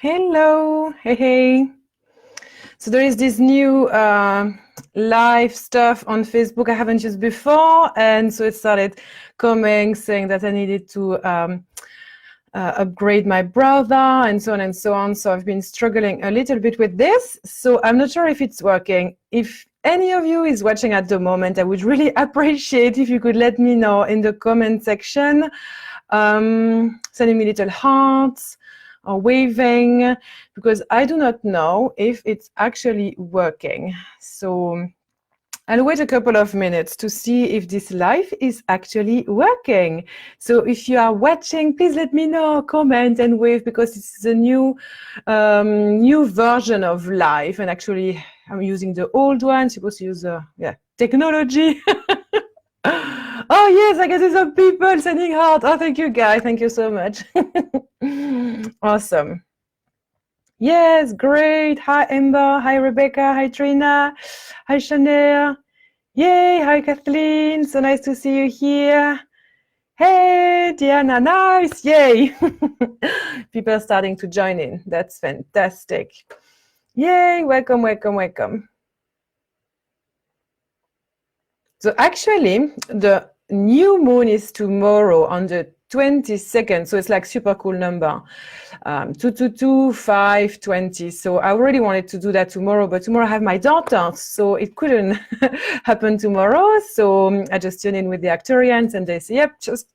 Hello, hey. So there is this new live stuff on Facebook I haven't used before, and so it started coming saying that I needed to upgrade my browser and so on and so on. So I've been struggling a little bit with this. So I'm not sure if it's working. If any of you is watching at the moment, I would really appreciate if you could let me know in the comment section, sending me little hearts or waving, because I do not know if it's actually working. So I'll wait a couple of minutes to see if this live is actually working. So if you are watching, please let me know, comment and wave, because this is a new version of live, and actually I'm using the old one, supposed to use technology. Oh yes, I can see some people sending heart. Oh, thank you guys, thank you so much. Awesome. Yes, great. Hi Ember, hi Rebecca, hi Trina, hi Chanel. Yay, hi Kathleen, so nice to see you here. Hey Diana, nice, yay. People are starting to join in, that's fantastic. Yay, welcome, welcome, welcome. So actually, the new moon is tomorrow on the 22nd, so it's like super cool number, 222-520. So I already wanted to do that tomorrow, but tomorrow I have my daughter, so it couldn't happen tomorrow. So I just tuned in with the Arcturians, and they say, yep, just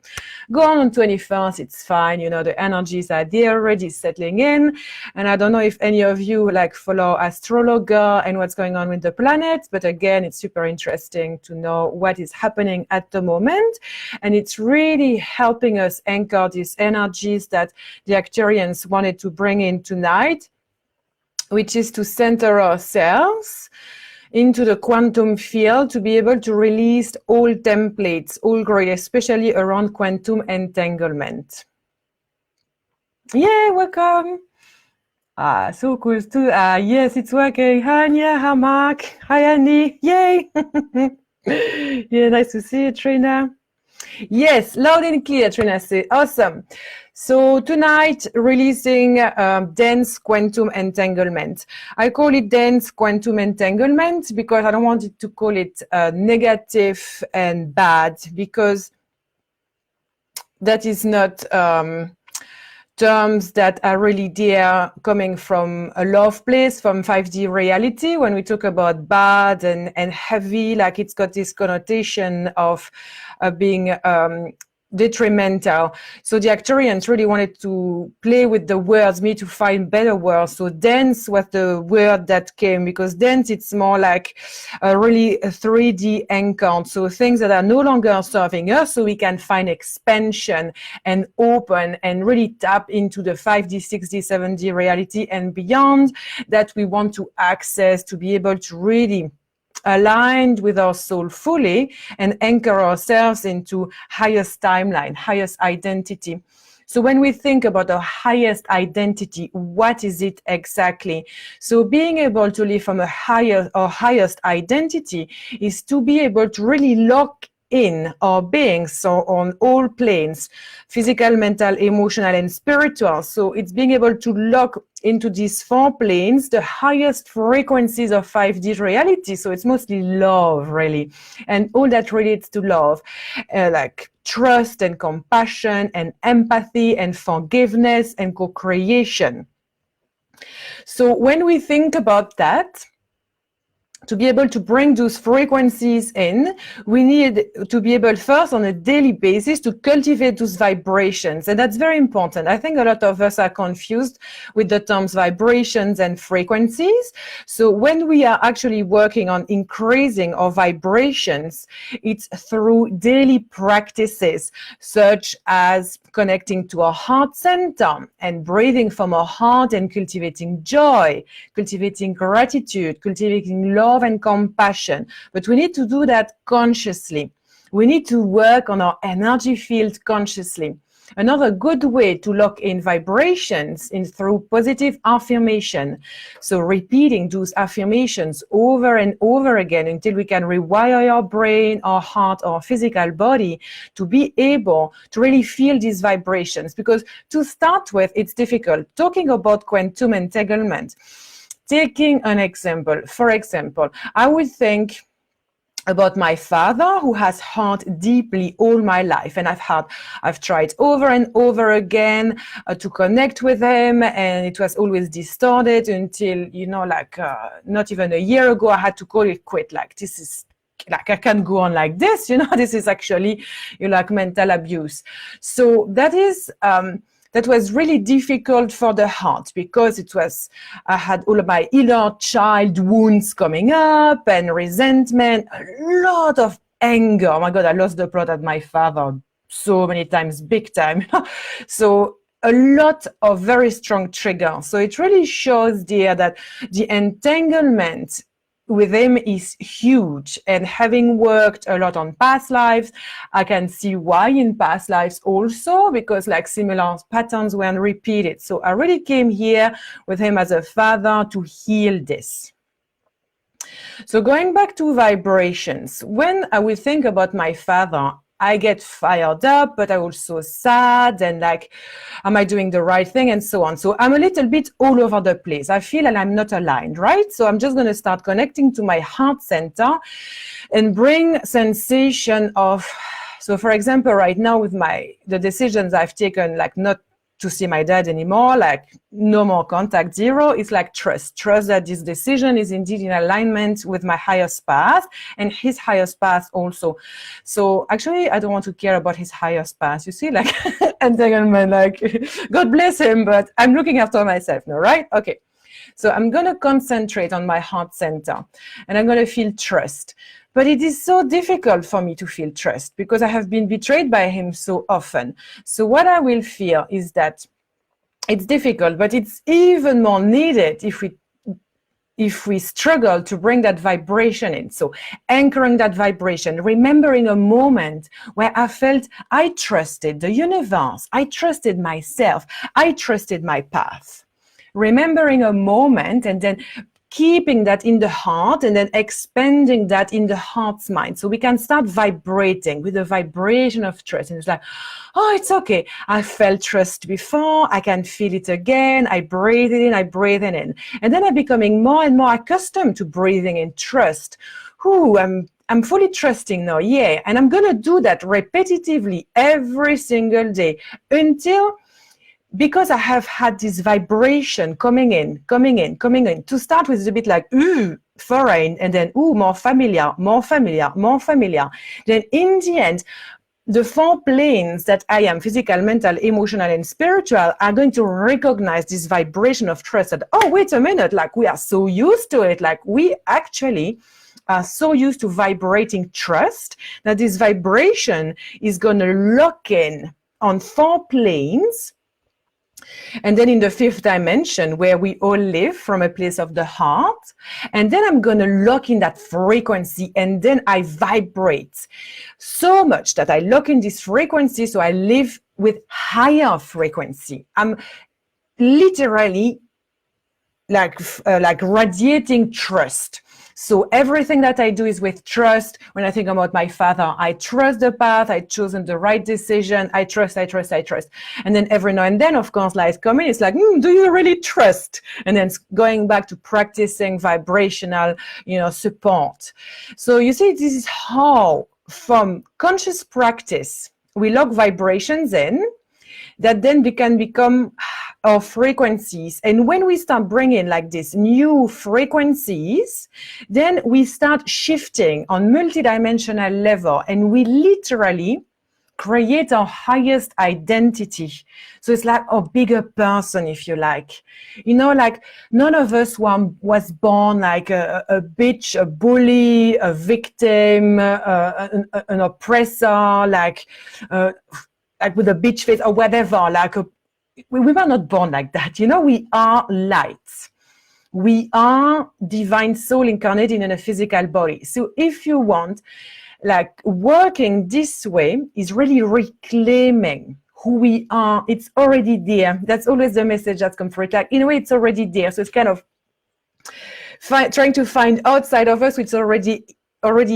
go on 21st, it's fine. You know, the energies are there already settling in. And I don't know if any of you like follow astrologer and what's going on with the planets, but again, it's super interesting to know what is happening at the moment. And it's really helping us anchor these energies that the Arcturians wanted to bring in tonight, which is to center ourselves into the quantum field to be able to release all templates, all great, especially around quantum entanglement. Yay, welcome. So cool too. Yes, it's working. Hi, Anya. Hi, Mark. Hi, Annie. Yay. Yeah, nice to see you, Trina. Yes, loud and clear, Trina said. Awesome. So tonight, releasing dense quantum entanglement. I call it dense quantum entanglement because I don't want it to call it negative and bad, because that is not terms that are really there coming from a love place, from 5D reality. When we talk about bad and heavy, like it's got this connotation of being detrimental. So the Arcturians really wanted to play with the words, me to find better words. So dense was the word that came, because dense, it's more like really a 3D encounter. So things that are no longer serving us, so we can find expansion and open and really tap into the 5D, 6D, 7D reality and beyond that we want to access, to be able to really aligned with our soul fully and anchor ourselves into highest timeline, highest identity. So when we think about our highest identity, what is it exactly? So being able to live from a higher or highest identity is to be able to really lock in our being, so on all planes, physical, mental, emotional, and spiritual. So it's being able to lock into these 4 planes, the highest frequencies of 5D reality. So it's mostly love, really, and all that relates to love, like trust and compassion and empathy and forgiveness and co-creation. So when we think about that, to be able to bring those frequencies in, we need to be able first on a daily basis to cultivate those vibrations. And that's very important. I think a lot of us are confused with the terms vibrations and frequencies. So when we are actually working on increasing our vibrations, it's through daily practices, such as connecting to our heart center and breathing from our heart and cultivating joy, cultivating gratitude, cultivating love and compassion. But we need to do that consciously. We need to work on our energy field consciously. Another good way to lock in vibrations is through positive affirmation. So repeating those affirmations over and over again until we can rewire our brain, our heart, our physical body to be able to really feel these vibrations. Because to start with, it's difficult. Talking about quantum entanglement, taking an example, for example, I would think about my father, who has hurt deeply all my life, and I've tried over and over again to connect with him, and it was always distorted until, you know, like not even a year ago, I had to call it quit. Like, this is, like, I can't go on like this, you know. This is actually, you know, like mental abuse. So that is that was really difficult for the heart, because I had all of my inner child wounds coming up, and resentment, a lot of anger. Oh my God, I lost the plot at my father so many times, big time. So a lot of very strong triggers. So it really shows there that the entanglement with him is huge. And having worked a lot on past lives, I can see why in past lives also, because like similar patterns were repeated. So I really came here with him as a father to heal this. So going back to vibrations, when I will think about my father, I get fired up, but I'm also sad and like, am I doing the right thing, and so on. So I'm a little bit all over the place. I feel like I'm not aligned, right? So I'm just going to start connecting to my heart center and bring sensation of, so for example, right now with the decisions I've taken, like not to see my dad anymore, like no more contact, zero. It's like trust that this decision is indeed in alignment with my highest path and his highest path also. So actually, I don't want to care about his highest path. You see, like entanglement, like God bless him, but I'm looking after myself now, right? Okay. So I'm going to concentrate on my heart center and I'm going to feel trust. But it is so difficult for me to feel trust because I have been betrayed by him so often. So what I will feel is that it's difficult, but it's even more needed if we struggle to bring that vibration in. So anchoring that vibration, remembering a moment where I felt I trusted the universe, I trusted myself, I trusted my path. Remembering a moment and then keeping that in the heart and then expanding that in the heart's mind. So we can start vibrating with the vibration of trust. And it's like, oh, it's okay. I felt trust before. I can feel it again. I breathe it in. I breathe it in. And then I'm becoming more and more accustomed to breathing in trust. Ooh, I'm fully trusting now. Yeah. And I'm going to do that repetitively every single day until, because I have had this vibration coming in. To start with, it's a bit like, ooh, foreign, and then, ooh, more familiar. Then in the end, the 4 planes that I am, physical, mental, emotional, and spiritual, are going to recognize this vibration of trust that, oh, wait a minute, like we are so used to it. Like we actually are so used to vibrating trust that this vibration is going to lock in on 4 planes. And then in the 5th dimension, where we all live from a place of the heart, and then I'm going to lock in that frequency, and then I vibrate so much that I lock in this frequency, so I live with higher frequency. I'm literally like radiating trust. So everything that I do is with trust. When I think about my father, I trust the path. I've chosen the right decision. I trust. And then every now and then, of course, lies come in. It's like, do you really trust? And then going back to practicing vibrational, support. So you see, this is how from conscious practice, we lock vibrations in that then can become our frequencies. And when we start bringing like this new frequencies, then we start shifting on multidimensional level, and we literally create our highest identity. So it's like a bigger person, if you like. Like none of us was born like a bitch, a bully, a victim, an oppressor, like with a bitch face or whatever, we were not born like that. We are light. We are divine soul incarnated in a physical body. So if you want, like working this way is really reclaiming who we are. It's already there. That's always the message that comes through. Like, in a way, it's already there. So it's kind of trying to find outside of us, which is already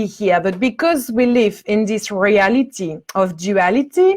here. But because we live in this reality of duality,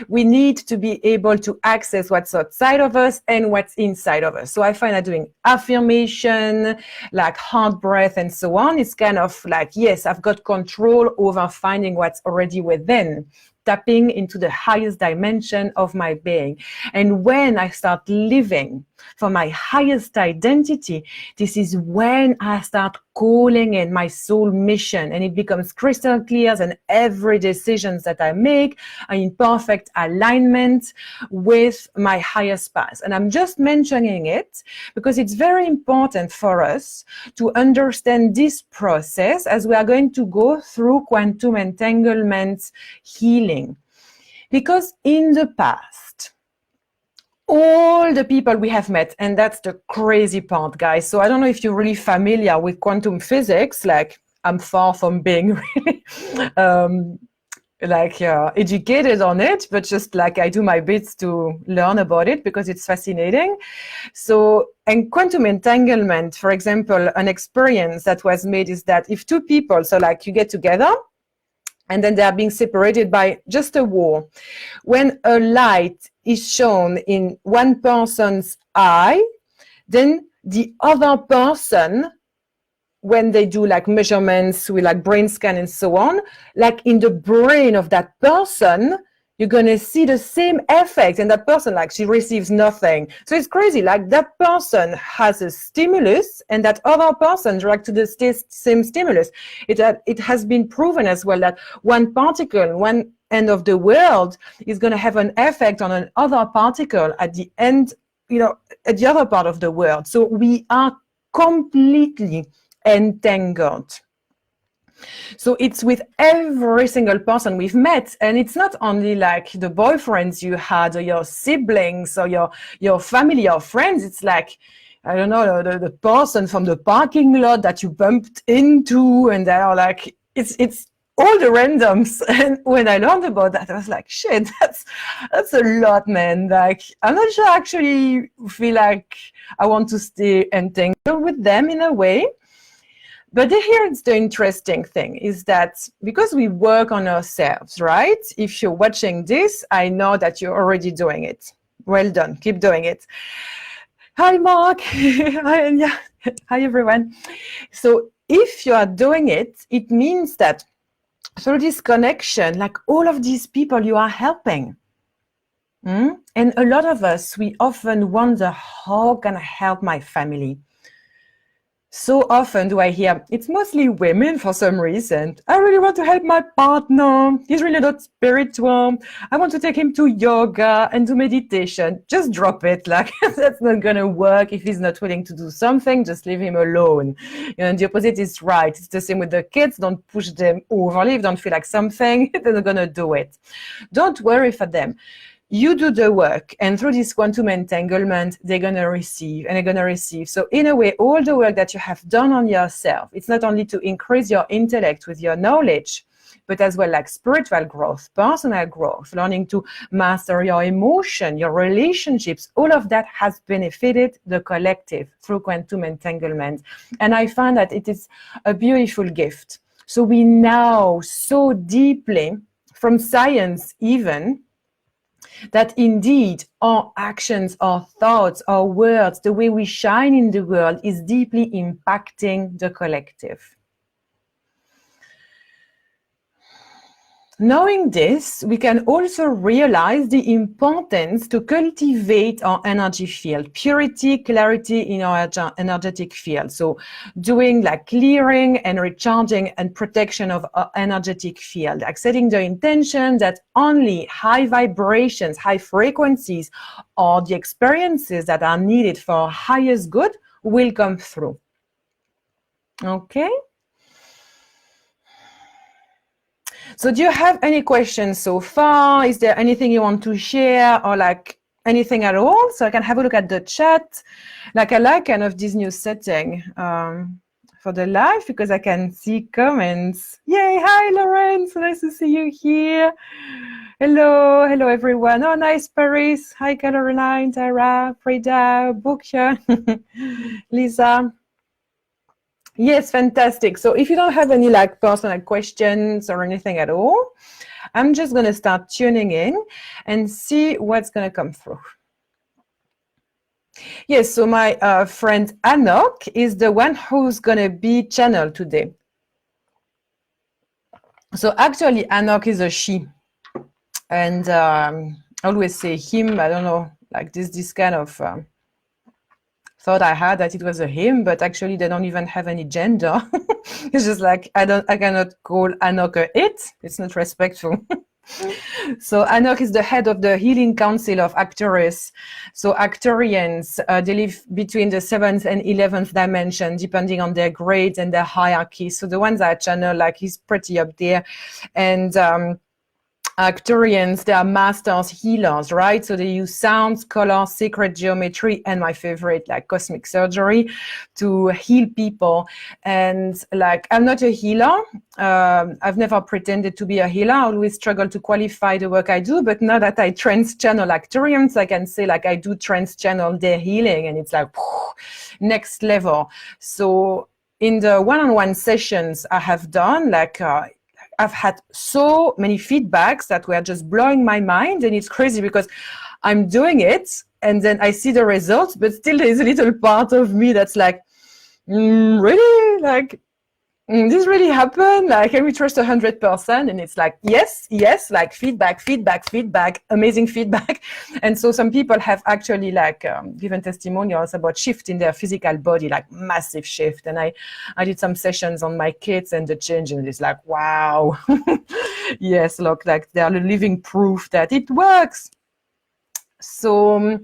we need to be able to access what's outside of us and what's inside of us. So I find that doing affirmation, like heart breath and so on, it's kind of like, yes, I've got control over finding what's already within, tapping into the highest dimension of my being. And when I start living for my highest identity, this is when I start calling in my soul mission, and it becomes crystal clear, and every decision that I make are in perfect alignment with my highest path. And I'm just mentioning it because it's very important for us to understand this process as we are going to go through quantum entanglement healing. Because in the past, all the people we have met, and that's the crazy part, guys. So I don't know if you're really familiar with quantum physics. Like, I'm far from being really educated on it, but just like I do my bits to learn about it because it's fascinating. So, and quantum entanglement, for example, an experience that was made is that if two people, so like you get together, and then they are being separated by just a wall. When a light is shown in one person's eye, then the other person, when they do like measurements with like brain scan and so on, like in the brain of that person, you're going to see the same effect, and that person, like, she receives nothing. So it's crazy. Like, that person has a stimulus, and that other person reacts to the same stimulus. It has been proven as well that one particle, one end of the world, is going to have an effect on another particle at the end, at the other part of the world. So we are completely entangled. So it's with every single person we've met, and it's not only like the boyfriends you had or your siblings or your family or friends. It's like, I don't know, the person from the parking lot that you bumped into, and they are like, it's all the randoms. And when I learned about that, I was like, shit, that's a lot, man. Like, I'm not sure I actually feel like I want to stay entangled with them in a way. But here it's the interesting thing is that because we work on ourselves, right? If you're watching this, I know that you're already doing it. Well done. Keep doing it. Hi, Mark. Hi, everyone. So if you are doing it, it means that through this connection, like all of these people you are helping. And a lot of us, we often wonder, how can I help my family? So often do I hear, it's mostly women for some reason. I really want to help my partner. He's really not spiritual. I want to take him to yoga and do meditation. Just drop it. Like, that's not going to work. If he's not willing to do something, just leave him alone. And the opposite is right. It's the same with the kids. Don't push them overly. If they don't feel like something, they're not going to do it. Don't worry for them. You do the work, and through this quantum entanglement, they're going to receive, and they're going to receive. So in a way, all the work that you have done on yourself, it's not only to increase your intellect with your knowledge, but as well like spiritual growth, personal growth, learning to master your emotion, your relationships, all of that has benefited the collective through quantum entanglement. And I find that it is a beautiful gift. So we know so deeply, from science even, that indeed our actions, our thoughts, our words, the way we shine in the world is deeply impacting the collective. Knowing this, we can also realize the importance to cultivate our energy field, purity, clarity in our energetic field. So doing like clearing and recharging and protection of our energetic field, like setting the intention that only high vibrations, high frequencies, or the experiences that are needed for our highest good will come through. Okay? So do you have any questions so far? Is there anything you want to share or like anything at all? So I can have a look at the chat. Like I like kind of this new setting for the live because I can see comments. Yay! Hi, Lauren. So nice to see you here. Hello, hello, everyone. Oh, nice, Paris. Hi, Caroline, Tara, Frida, Bukia, Lisa. Yes, fantastic. So if you don't have any like personal questions or anything at all, I'm just going to start tuning in and see what's going to come through. Yes, so my friend Anok is the one who's going to be channeled today. So actually, Anok is a she. And I always say him, I don't know, like this kind of thought I had that it was a him, but actually they don't even have any gender. It's just like I cannot call Anok a it. It's not respectful. So Anok is the head of the Healing Council of Arcturians. So Arcturians, they live between the 7th and 11th dimension, depending on their grades and their hierarchy. So the ones I channel, like he's pretty up there. And Arcturians, they are masters healers, right? So they use sounds, color, sacred geometry, and my favorite, like cosmic surgery, to heal people. And like, I'm not a healer. I've never pretended to be a healer. I always struggle to qualify the work I do. But now that I trance channel Arcturians, I can say like I do trance channel their healing, and it's like whew, next level. So in the one-on-one sessions I have done, like I've had so many feedbacks that were just blowing my mind, and it's crazy because I'm doing it and then I see the results, but still there's a little part of me that's like, really? Like, this really happened? Like, can we trust 100%? And it's like, yes, like feedback, amazing feedback. And so some people have actually like given testimonials about shift in their physical body, like massive shift. And I did some sessions on my kids and the change, and it's like, wow. Yes, look, like they're living proof that it works. So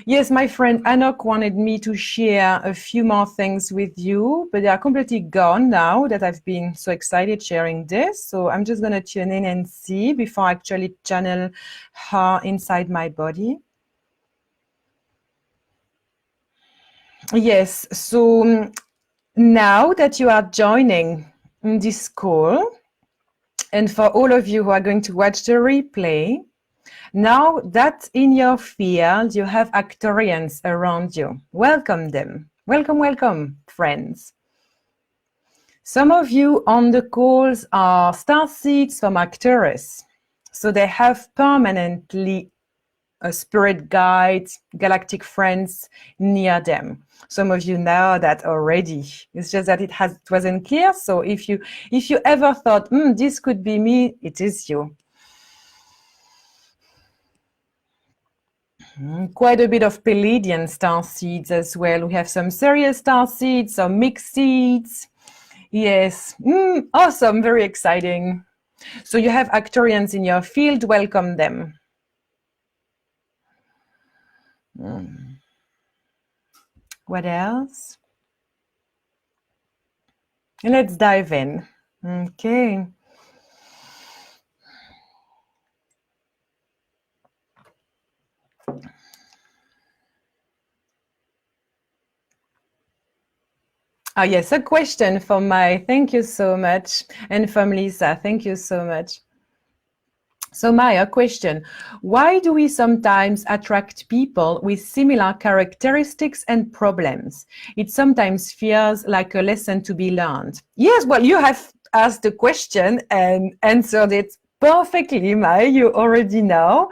yes, my friend Anok wanted me to share a few more things with you, but they are completely gone now that I've been so excited sharing this. So I'm just going to tune in and see before I actually channel her inside my body. Yes, so now that you are joining this call, and for all of you who are going to watch the replay, now that in your field you have Arcturians around you, welcome them. Welcome, welcome, friends. Some of you on the calls are starseeds from Arcturus. So they have permanently a spirit guide, galactic friends near them. Some of you know that already. It's just that it wasn't clear. So if you ever thought, this could be me, it is you. Quite a bit of Pleiadian star seeds as well. We have some Sirius star seeds, some mixed seeds. Yes, awesome, very exciting. So you have Arcturians in your field, welcome them. What else? Let's dive in. Okay. Oh, yes, a question from Mai. Thank you so much. And from Lisa, thank you so much. So Maya, question, why do we sometimes attract people with similar characteristics and problems? It sometimes feels like a lesson to be learned. Yes, well, you have asked the question and answered it perfectly, Maya, you already know.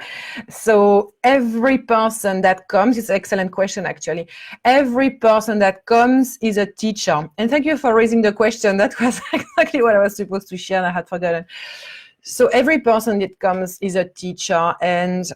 So every person that comes, it's an excellent question actually, every person that comes is a teacher. And thank you for raising the question. That was exactly what I was supposed to share and I had forgotten. So every person that comes is a teacher, and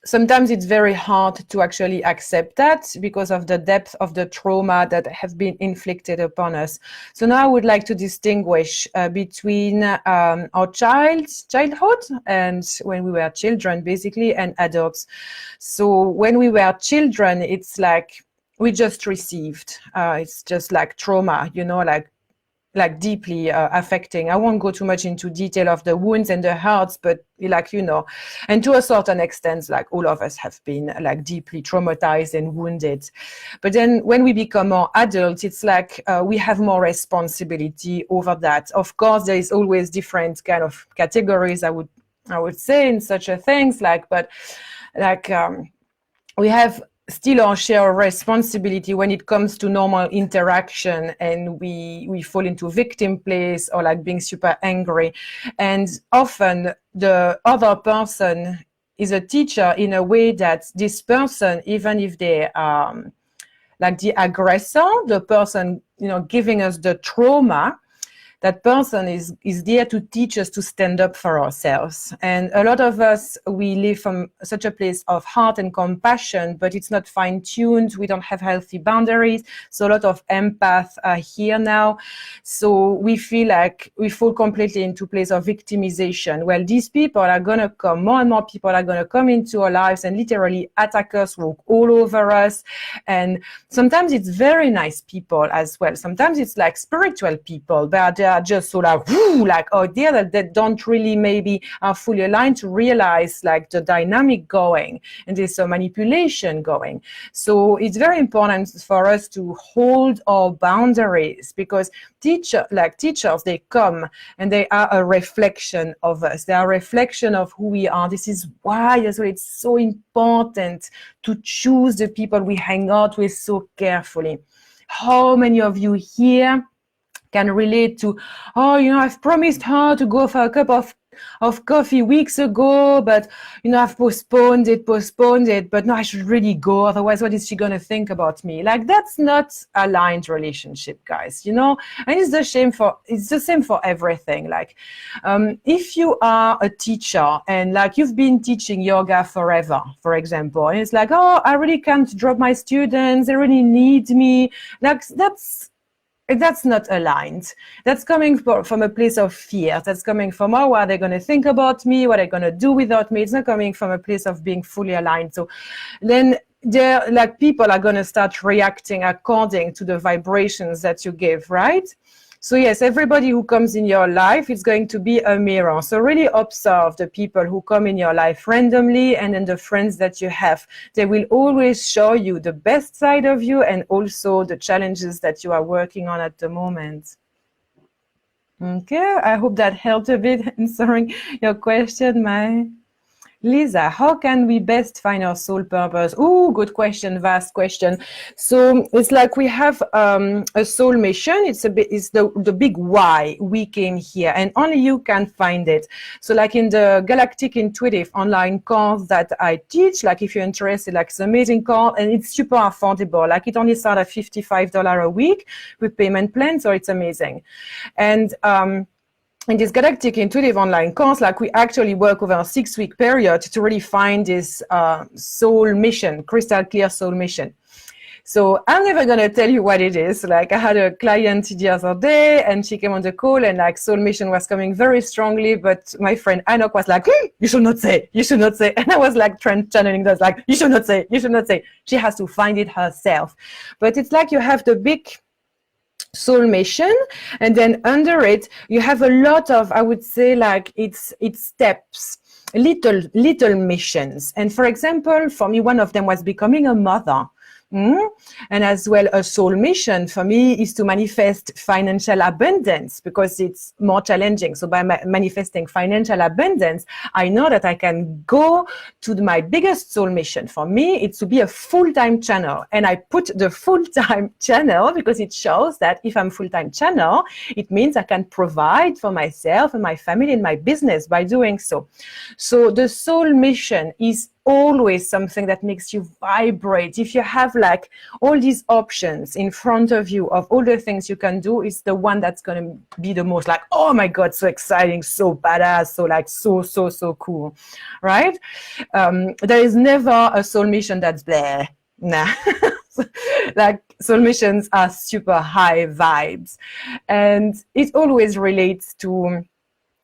sometimes it's very hard to actually accept that because of the depth of the trauma that have been inflicted upon us. So now I would like to distinguish between our childhood and when we were children, basically, and adults. So when we were children, it's like we just received. It's just like trauma, you know, like like deeply affecting. I won't go too much into detail of the wounds and the hurts, but like, you know, and to a certain extent, like all of us have been like deeply traumatized and wounded. But then when we become more adults, it's like we have more responsibility over that. Of course, there is always different kind of categories, I would say, in such a things, like, but like we have still our share of responsibility when it comes to normal interaction, and we fall into victim place or like being super angry. And often the other person is a teacher in a way that this person, even if they are like the aggressor, the person, you know, giving us the trauma, that person is there to teach us to stand up for ourselves. And a lot of us, we live from such a place of heart and compassion, but it's not fine-tuned. We don't have healthy boundaries. So a lot of empaths are here now. So we feel like we fall completely into a place of victimization. Well, these people are going to come, more and more people are going to come into our lives and literally attack us, walk all over us. And sometimes it's very nice people as well. Sometimes it's like spiritual people, but they are just so like, whoo, like, oh dear, that don't really maybe are fully aligned to realize like the dynamic going, and there's some manipulation going. So it's very important for us to hold our boundaries, because teachers, they come and they are a reflection of us. They are a reflection of who we are. This is why as well it's so important to choose the people we hang out with so carefully. How many of you here can relate to, oh, you know, I've promised her to go for a cup of coffee weeks ago, but, you know, I've postponed it, but no, I should really go. Otherwise, what is she going to think about me? Like, that's not aligned relationship, guys, you know, and it's the same for everything. Like, if you are a teacher and like you've been teaching yoga forever, for example, and it's like, oh, I really can't drop my students. They really need me. Like, that's not aligned. That's coming from a place of fear. That's coming from, oh, what are they going to think about me? What are they going to do without me? It's not coming from a place of being fully aligned. So then like people are going to start reacting according to the vibrations that you give, right? So yes, everybody who comes in your life is going to be a mirror. So really observe the people who come in your life randomly, and then the friends that you have. They will always show you the best side of you and also the challenges that you are working on at the moment. Okay, I hope that helped a bit answering your question, Mai. Lisa, how can we best find our soul purpose? Oh, good question, vast question. So it's like we have a soul mission. It's the big why we came here, and only you can find it. So like in the Galactic Intuitive online course that I teach, like if you're interested, like it's an amazing course and it's super affordable. Like it only starts at $55 a week with payment plan, so it's amazing. And in this Galactic Intuitive online course, like we actually work over a 6-week period to really find this soul mission, crystal clear soul mission. So I'm never going to tell you what it is. Like I had a client the other day and she came on the call and like soul mission was coming very strongly, but my friend Anok was like, you should not say. And I was like channeling that, like, you should not say. She has to find it herself. But it's like you have the big soul mission, and then under it you have a lot of, I would say, like it's steps, little missions. And for example, for me, one of them was becoming a mother. And as well, a soul mission for me is to manifest financial abundance, because it's more challenging. So by manifesting financial abundance, I know that I can go to my biggest soul mission. For me, it's to be a full-time channel. And I put the full-time channel because it shows that if I'm full-time channel, it means I can provide for myself and my family and my business by doing so. So the soul mission is always something that makes you vibrate. If you have like all these options in front of you of all the things you can do, is the one that's going to be the most like, oh my God, so exciting, so badass, so like so cool, right? There is never a soul mission that's bleh. Nah. Like soul missions are super high vibes, and it always relates to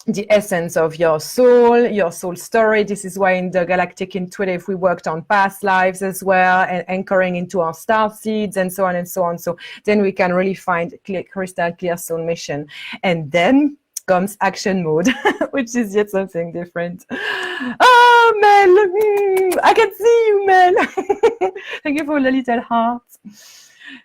the essence of your soul story. This is why in the Galactic Intuitive, we worked on past lives as well, and anchoring into our star seeds and so on and so on. So then we can really find crystal clear soul mission. And then comes action mode, which is yet something different. Oh, Mel, I can see you, Mel. Thank you for the little hearts.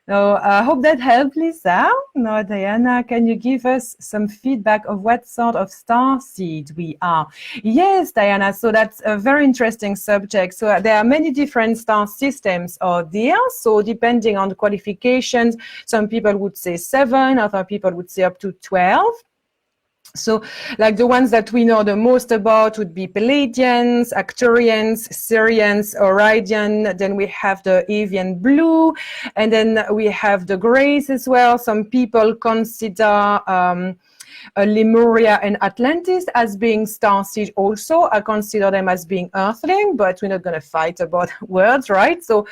So I hope that helped, Lisa. Now, Diana, can you give us some feedback of what sort of star seed we are? Yes, Diana, so that's a very interesting subject. So there are many different star systems out there. So depending on the qualifications, some people would say 7, other people would say up to 12. So like the ones that we know the most about would be Pleiadians, Arcturians, Sirians, Orions. Then we have the Avian blue, and then we have the grays as well. Some people consider Lemuria and Atlantis as being starseed also. I consider them as being earthling, but we're not going to fight about words, right? So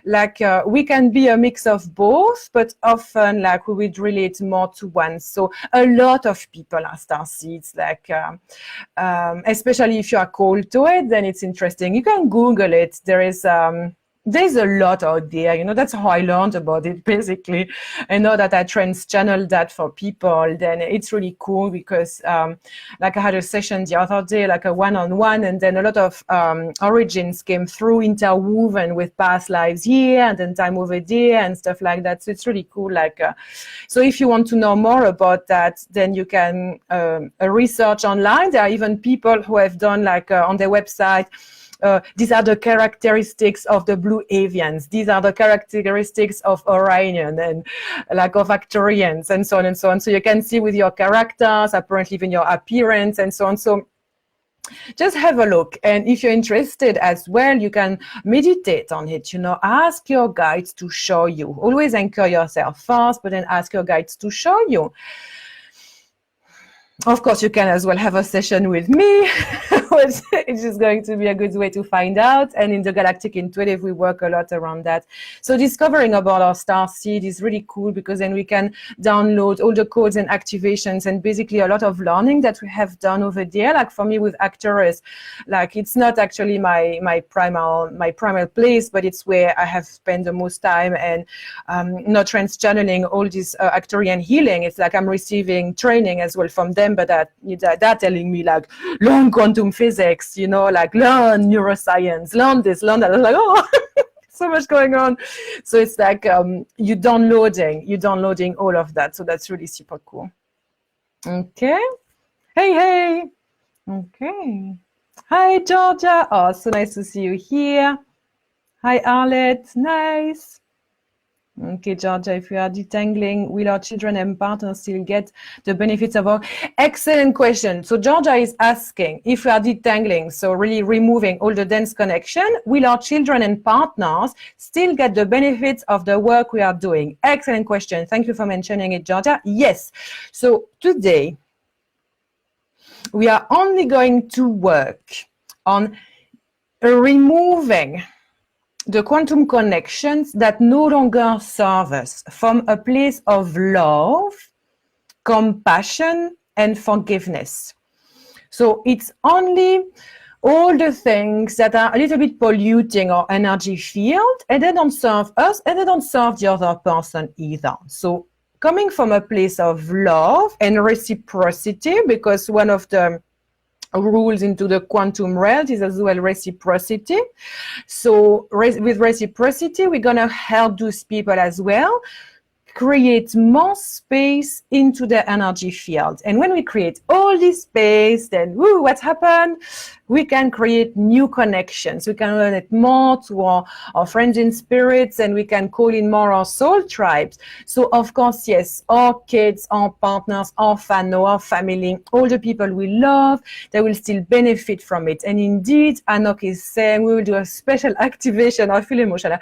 like we can be a mix of both, but often like we would relate more to one. So a lot of people are starseeds, like especially if you are cold to it, then it's interesting. You can Google it. There's a lot out there, you know. That's how I learned about it, basically. I know that I trans channeled that for people. Then it's really cool because, like I had a session the other day, like a one-on-one, and then a lot of origins came through, interwoven with past lives here and then time over there and stuff like that. So it's really cool. Like, so if you want to know more about that, then you can research online. There are even people who have done like on their website. These are the characteristics of the blue Avians. These are the characteristics of Orion and like of Arcturians and so on and so on. So you can see with your characters, apparently even your appearance and so on. So just have a look. And if you're interested as well, you can meditate on it, you know, ask your guides to show you. Always anchor yourself first, but then ask your guides to show you. Of course, you can as well have a session with me, which is just going to be a good way to find out. And in the Galactic Intuitive, we work a lot around that. So discovering about our star seed is really cool because then we can download all the codes and activations and basically a lot of learning that we have done over there. Like for me with Arcturus, like it's not actually my primal place, but it's where I have spent the most time and not trans channeling all this Arcturian healing. It's like I'm receiving training as well from them. But they're telling me like learn quantum physics, you know, like learn neuroscience, learn this, learn that. I was like, oh, so much going on. So it's like you're downloading all of that. So that's really super cool. Okay. Hey. Okay. Hi, Georgia. Oh, so nice to see you here. Hi, Arlette. Nice. Okay, Georgia, if we are detangling, will our children and partners still get the benefits of our... Excellent question. So Georgia is asking if we are detangling, so really removing all the dense connection, will our children and partners still get the benefits of the work we are doing? Excellent question. Thank you for mentioning it, Georgia. Yes. So today, we are only going to work on removing the quantum connections that no longer serve us from a place of love, compassion, and forgiveness. So it's only all the things that are a little bit polluting our energy field, and they don't serve us, and they don't serve the other person either. So coming from a place of love and reciprocity, because one of the rules into the quantum realm is as well reciprocity. So with reciprocity, we're going to help those people as well create more space into their energy field. And when we create all this space, then what happened? We can create new connections. We can learn it more to our friends in spirits, and we can call in more our soul tribes. So of course, yes, our kids, our partners, our family, all the people we love, they will still benefit from it. And indeed, Anok is saying we will do a special activation. I feel emotional.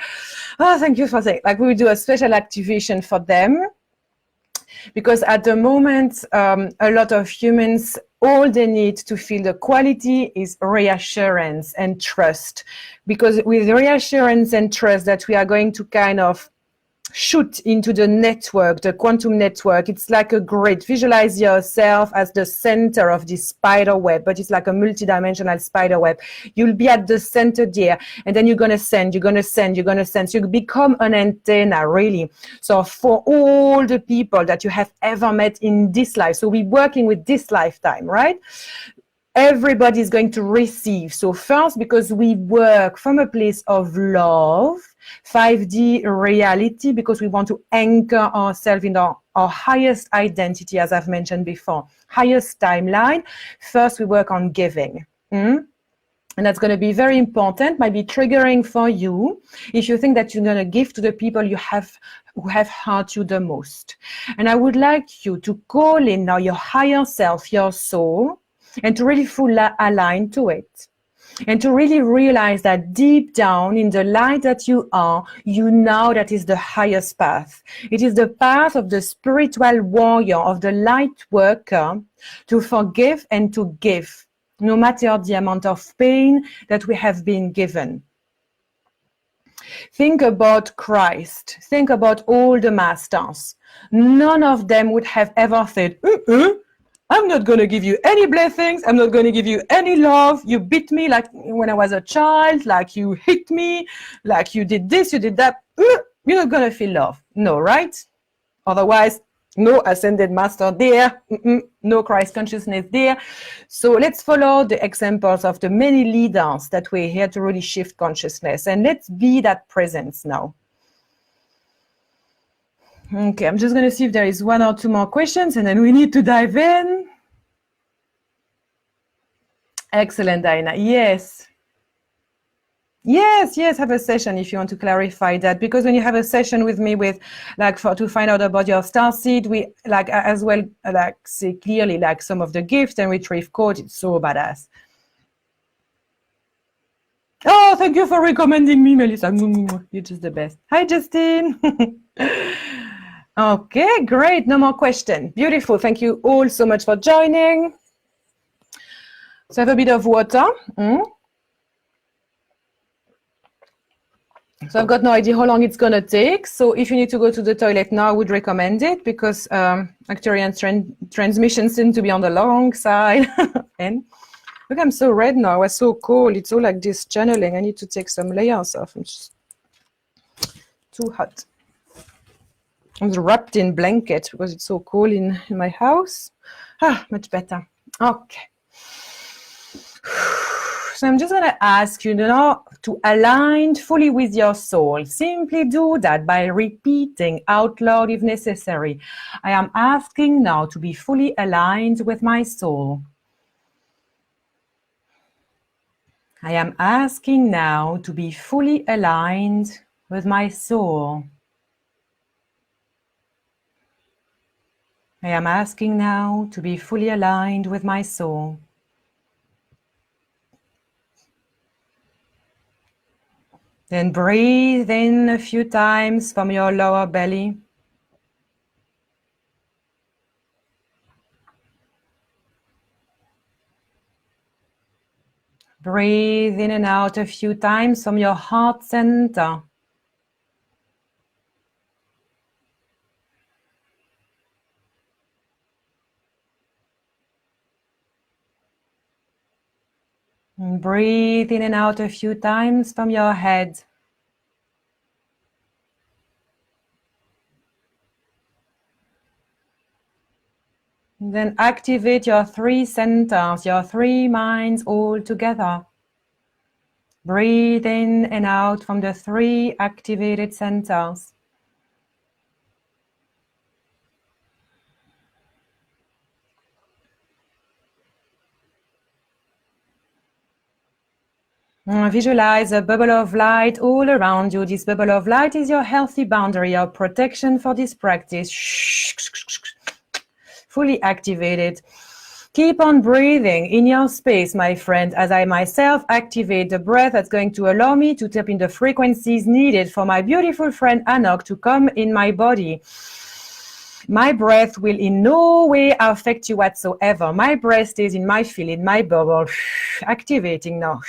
Oh, thank you for saying. Like we will do a special activation for them. Because at the moment, a lot of humans, all they need to feel the quality is reassurance and trust. Because with reassurance and trust that we are going to kind of shoot into the network, the quantum network. It's like a grid. Visualize yourself as the center of this spider web, but it's like a multidimensional spider web. You'll be at the center there, and then you're going to send, you're going to send, you're going to send. So you become an antenna, really. So for all the people that you have ever met in this life, so we're working with this lifetime, right? Everybody is going to receive. So first, because we work from a place of love, 5D reality, because we want to anchor ourselves in our highest identity, as I've mentioned before, highest timeline. First, we work on giving. And that's going to be very important, might be triggering for you if you think that you're going to give to the people who have hurt you the most. And I would like you to call in now your higher self, your soul, and to really fully align to it. And to really realize that deep down in the light that you are, you know that is the highest path. It is the path of the spiritual warrior, of the light worker, to forgive and to give, no matter the amount of pain that we have been given. Think about Christ. Think about all the masters. None of them would have ever said, I'm not going to give you any blessings. I'm not going to give you any love. You beat me like when I was a child, like you hit me, like you did this, you did that. You're not going to feel love. No, right? Otherwise, no ascended master there. No Christ consciousness there. So let's follow the examples of the many leaders that we're here to really shift consciousness. And let's be that presence now. Okay, I'm just going to see if there is one or two more questions, and then we need to dive in. Excellent, Diana. Yes. Yes, have a session if you want to clarify that, because when you have a session with me with to find out about your starseed, we as well see clearly some of the gifts and retrieve codes. It's so badass. Oh, thank you for recommending me, Melissa. You're just the best. Hi, Justin. Okay, great. No more questions. Beautiful. Thank you all so much for joining. So have a bit of water. So I've got no idea how long it's going to take. So if you need to go to the toilet now, I would recommend it, because Arcturian transmissions seem to be on the long side. And look, I'm so red now. I was so cold. It's all like this channeling. I need to take some layers off. I'm just too hot. I'm wrapped in blanket because it's so cold in my house. Much better. Okay. So I'm just going to ask you now to align fully with your soul. Simply do that by repeating out loud if necessary. I am asking now to be fully aligned with my soul. I am asking now to be fully aligned with my soul. I am asking now to be fully aligned with my soul. Then breathe in a few times from your lower belly. Breathe in and out a few times from your heart center. And breathe in and out a few times from your head. And then activate your three centers, your three minds all together. Breathe in and out from the three activated centers. Visualize a bubble of light all around you. This bubble of light is your healthy boundary, your protection for this practice. Fully activated. Keep on breathing in your space, my friend, as I myself activate the breath that's going to allow me to tap in the frequencies needed for my beautiful friend Anok to come in my body. My breath will in no way affect you whatsoever. My breath stays in my field, in my bubble. Activating now.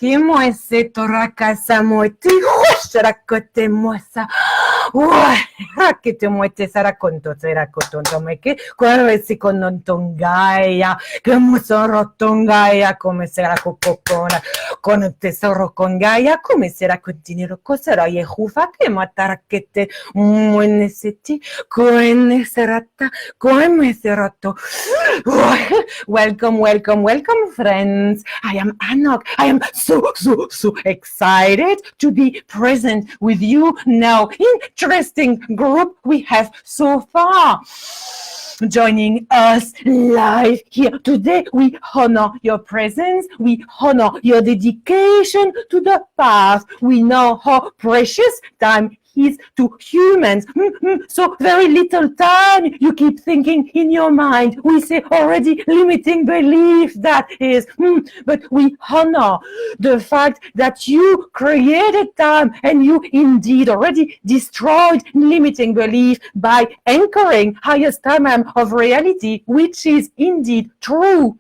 moi c'est torakasa moi ti racote moi ça rakete moi te saraconto te racconto me che quello si con tongaia che mo sono tongaia come se la cococona con tesoro con gaia come se la continuero cosera ye hufa che matarakete moi seti come serata come serato. Welcome, friends. I am Anok. I am so excited to be present with you now. Interesting group we have so far. Joining us live here today. We honor your presence. We honor your dedication to the path. We know how precious time is to humans. So very little time. You keep thinking in your mind. We say already limiting belief, that is. But we honor the fact that you created time and you indeed already destroyed limiting belief by anchoring highest time of reality, which is indeed true.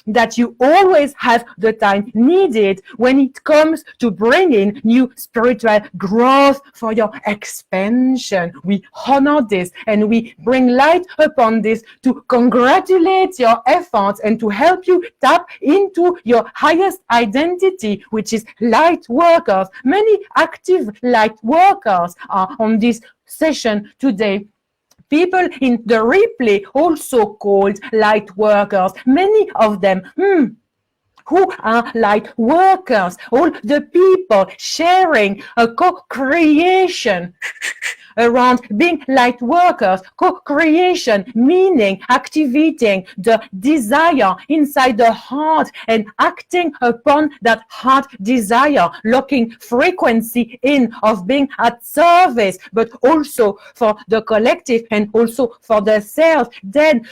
That you always have the time needed when it comes to bringing new spiritual growth for your expansion. We honor this and we bring light upon this to congratulate your efforts and to help you tap into your highest identity, which is light workers. Many active light workers are on this session today. People in the replay, also called light workers, many of them, who are light workers, all the people sharing a co-creation around being light workers. Co-creation meaning activating the desire inside the heart and acting upon that heart desire, locking frequency in of being at service, but also for the collective and also for the self. Then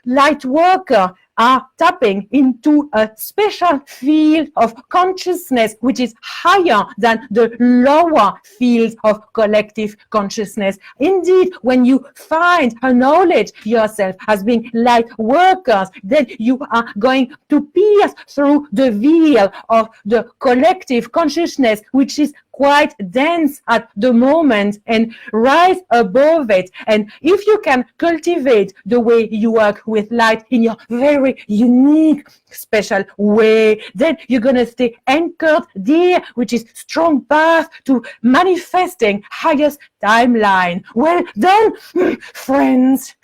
light worker are tapping into a special field of consciousness which is higher than the lower fields of collective consciousness. Indeed, when you find acknowledge yourself as being light workers, then you are going to pierce through the veil of the collective consciousness, which is quite dense at the moment, and rise above it. And if you can cultivate the way you work with light in your very unique, special way, then you're going to stay anchored there, which is strong path to manifesting highest timeline. Well done, friends.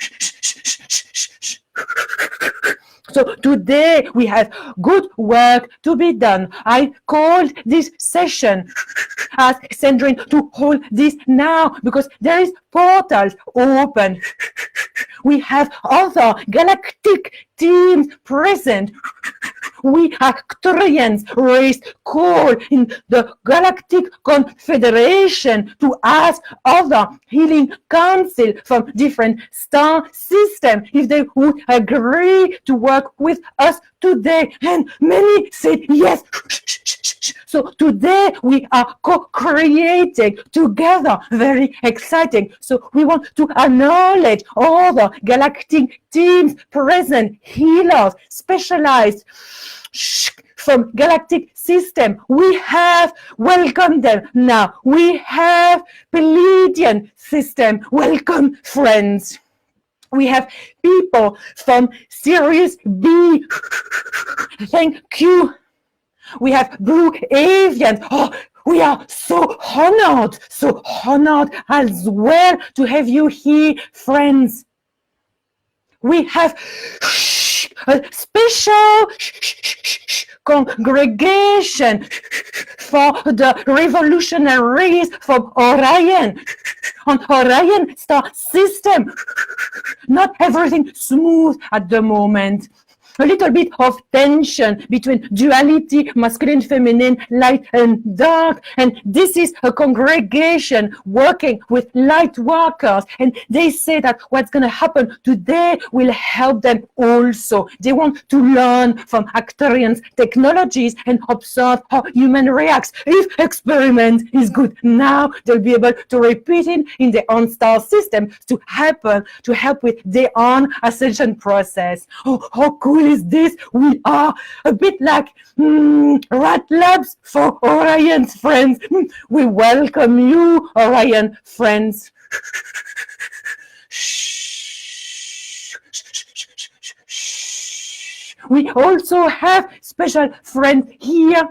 So today we have good work to be done. I called this session as Cendrine to hold this now because there is portals open. We have other galactic teams present. We Arcturians raised call in the Galactic Confederation to ask other healing council from different star systems if they would agree to work with us today. And many said yes. So today we are co-creating together. Very exciting. So we want to acknowledge all the galactic teams present, healers, specialized from galactic system. We have welcomed them now. We have Pleiadian system. Welcome, friends. We have people from Series B. Thank you. We have blue Avians. Oh, we are so honored as well to have you here, friends. We have a special congregation for the revolutionaries from Orion, on Orion star system. Not everything smooth at the moment. A little bit of tension between duality, masculine, feminine, light and dark. And this is a congregation working with light workers. And they say that what's going to happen today will help them also. They want to learn from Arcturians technologies and observe how human reacts. If experiment is good now, they'll be able to repeat it in their own star system to help with their own ascension process. Oh, how cool is this? We are a bit like rat labs for Orion's friends. We welcome you, Orion friends. We also have special friends here.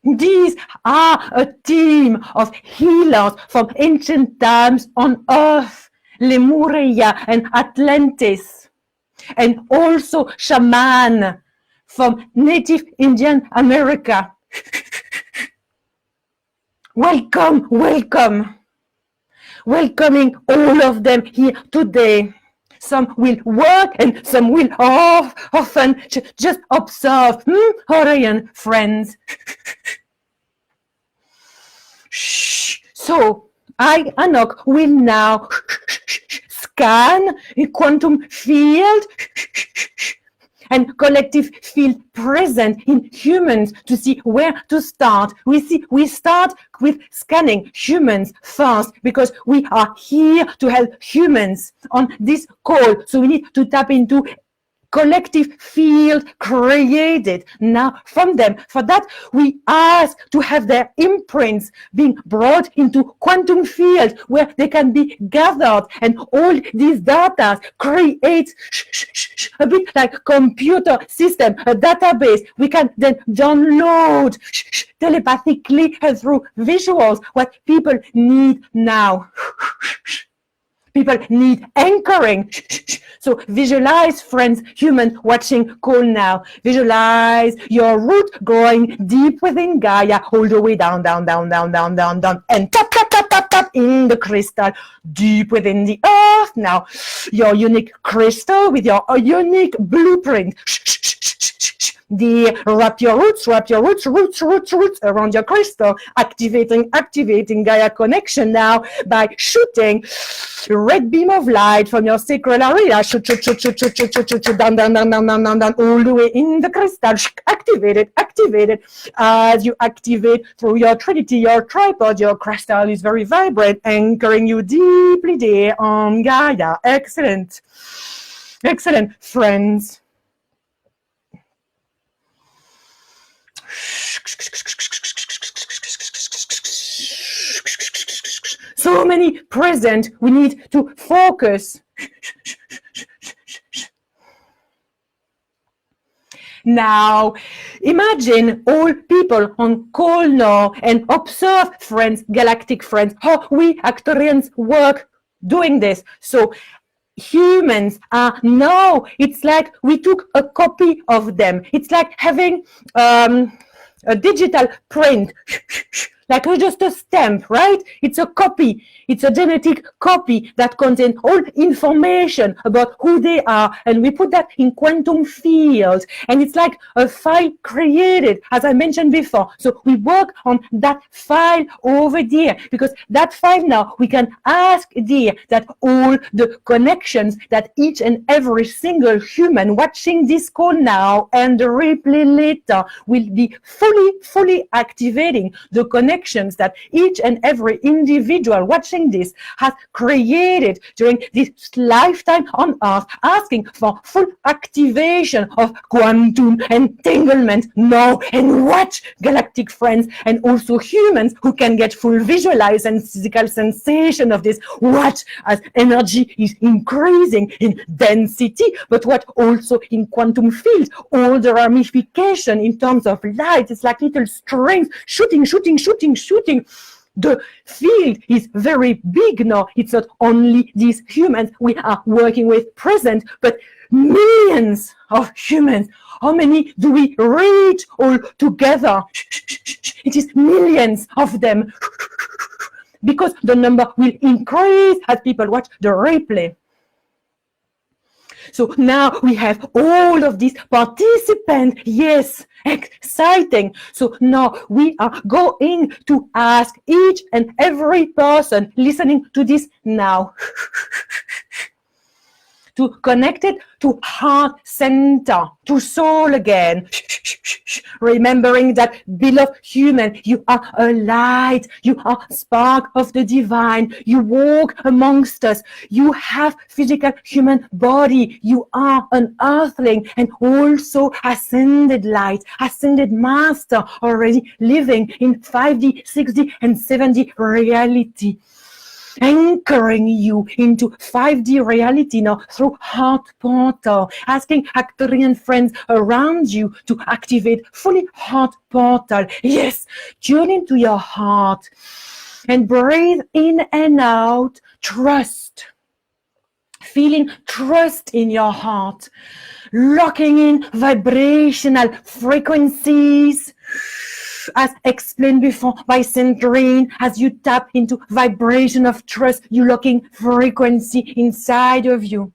These are a team of healers from ancient times on Earth, Lemuria and Atlantis, and also shaman from native Indian America. Welcome, welcome. Welcoming all of them here today. Some will work and some will often just observe. Orion friends. So I, Anok, will now scan a quantum field and collective field present in humans to see where to start. We start with scanning humans first because we are here to help humans on this call. So we need to tap into collective field created now from them. For that, we ask to have their imprints being brought into quantum field where they can be gathered, and all these data create a bit like computer system, a database. We can then download telepathically and through visuals what people need now. People need anchoring. So visualize, friends, human watching call now. Visualize your root growing deep within Gaia, all the way down, down, down, down, down, down, down, and tap, tap, tap, tap, tap in the crystal, deep within the earth. Now, your unique crystal with your unique blueprint. Wrap your roots around your crystal, activating Gaia connection now by shooting red beam of light from your sacral area, shoot, down, all the way in the crystal, activated. As you activate through your trinity, your tripod, your crystal is very vibrant, anchoring you deeply there on Gaia. Excellent, friends. So many present, we need to focus. Now, imagine all people on call now and observe, friends, galactic friends, how we Arcturians work doing this. So humans are now, it's like we took a copy of them. It's like having a digital print, like just a stamp, right? It's a copy. It's a genetic copy that contains all information about who they are, and we put that in quantum field, and it's like a file created, as I mentioned before. So we work on that file over there, because that file now, we can ask there that all the connections that each and every single human watching this call now and the replay later will be fully activating the connections that each and every individual watching this has created during this lifetime on Earth, asking for full activation of quantum entanglement now. And watch, galactic friends, and also humans who can get full visualize and physical sensation of this. Watch as energy is increasing in density, but what also in quantum field, all the ramification in terms of light, it's like little strings shooting. The field is very big now. It's not only these humans we are working with present, but millions of humans. How many do we reach all together? It is millions of them, because the number will increase as people watch the replay. So now we have all of these participants. Yes, exciting. So now we are going to ask each and every person listening to this now to connect it to heart center, to soul again. Remembering that, beloved human, you are a light, you are spark of the divine, you walk amongst us, you have physical human body, you are an earthling and also ascended light, ascended master, already living in 5D, 6D and 7D reality. Anchoring you into 5D reality now through heart portal, asking Arcturian friends around you to activate fully heart portal. Yes, tune into your heart and breathe in and out, trust. Feeling trust in your heart, locking in vibrational frequencies, as explained before by Cendrine. As you tap into vibration of trust, you locking frequency inside of you.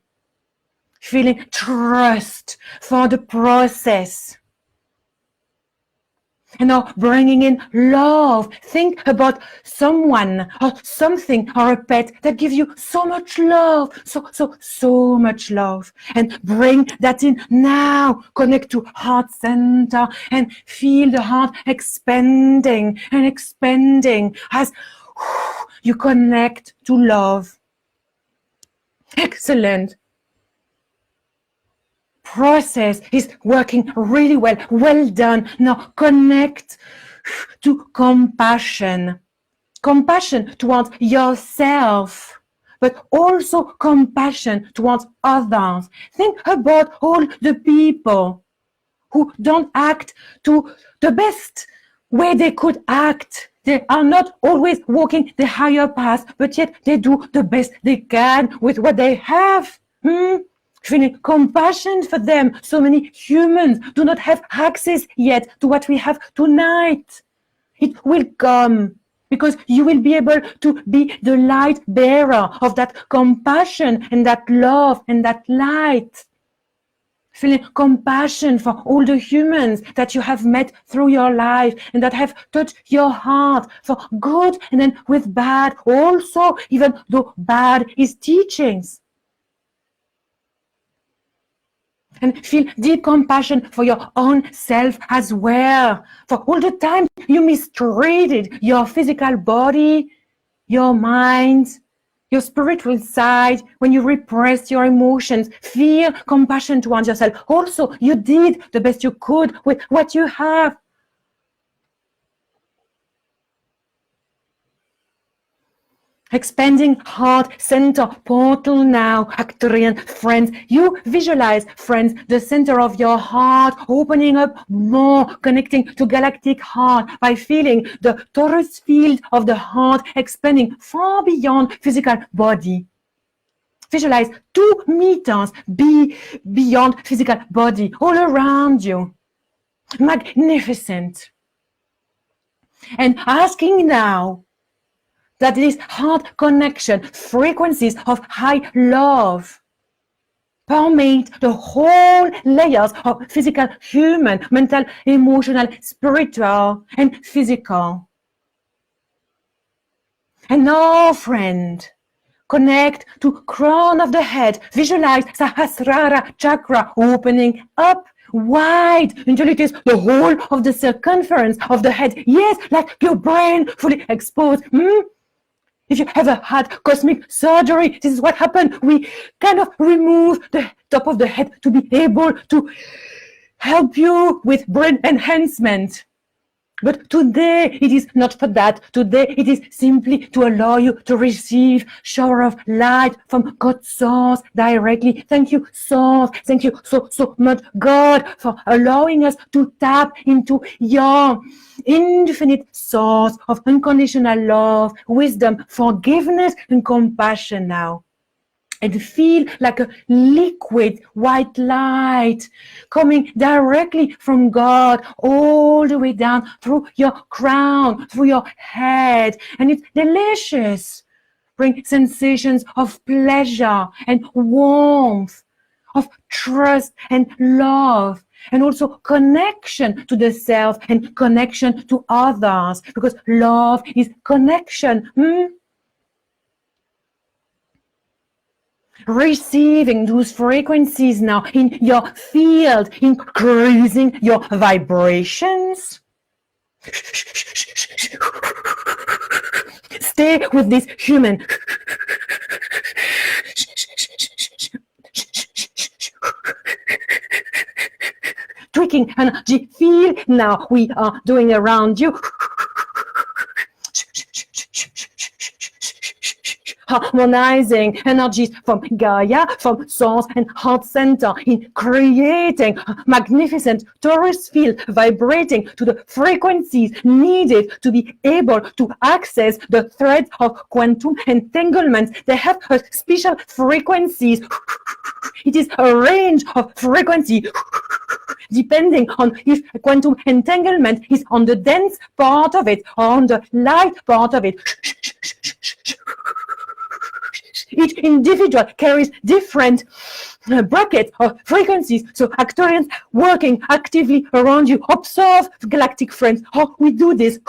Feeling trust for the process. And now bringing in love. Think about someone or something or a pet that gives you so much love, so much love. And bring that in now. Connect to heart center and feel the heart expanding and expanding as you connect to love. Excellent. Process is working really well. Well done. Now connect to compassion. Compassion towards yourself, but also compassion towards others. Think about all the people who don't act to the best way they could act. They are not always walking the higher path, but yet they do the best they can with what they have. Feeling compassion for them. So many humans do not have access yet to what we have tonight. It will come because you will be able to be the light bearer of that compassion and that love and that light. Feeling compassion for all the humans that you have met through your life and that have touched your heart for good and then with bad also, even though bad is teachings. And feel deep compassion for your own self as well. For all the time you mistreated your physical body, your mind, your spiritual side, when you repressed your emotions, feel compassion towards yourself. Also, you did the best you could with what you have. Expanding heart center portal now, Arcturian friends. You visualize, friends, the center of your heart opening up more, connecting to galactic heart by feeling the torus field of the heart expanding far beyond physical body. Visualize 2 meters beyond physical body, all around you. Magnificent. And asking now, that this heart connection, frequencies of high love, permeate the whole layers of physical, human, mental, emotional, spiritual, and physical. And now, friend, connect to crown of the head. Visualize Sahasrara chakra opening up wide until it is the whole of the circumference of the head. Yes, like your brain fully exposed. If you ever had cosmic surgery, this is what happened. We kind of remove the top of the head to be able to help you with brain enhancement. But today it is not for that. Today it is simply to allow you to receive shower of light from God's source directly. Thank you, source. Thank you so much, God, for allowing us to tap into your infinite source of unconditional love, wisdom, forgiveness, and compassion now. And feel like a liquid white light coming directly from God all the way down through your crown, through your head. And it's delicious. Bring sensations of pleasure and warmth, of trust and love. And also connection to the self and connection to others. Because love is connection. Receiving those frequencies now in your field, increasing your vibrations. Stay with this human. Tweaking energy field now we are doing around you. Harmonizing energies from Gaia, from source and heart center, in creating a magnificent torus field vibrating to the frequencies needed to be able to access the threads of quantum entanglement. They have a special frequencies. It is a range of frequency depending on if quantum entanglement is on the dense part of it or on the light part of it. Each individual carries different brackets of frequencies. So Arcturians working actively around you. Observe, galactic friends, how we do this.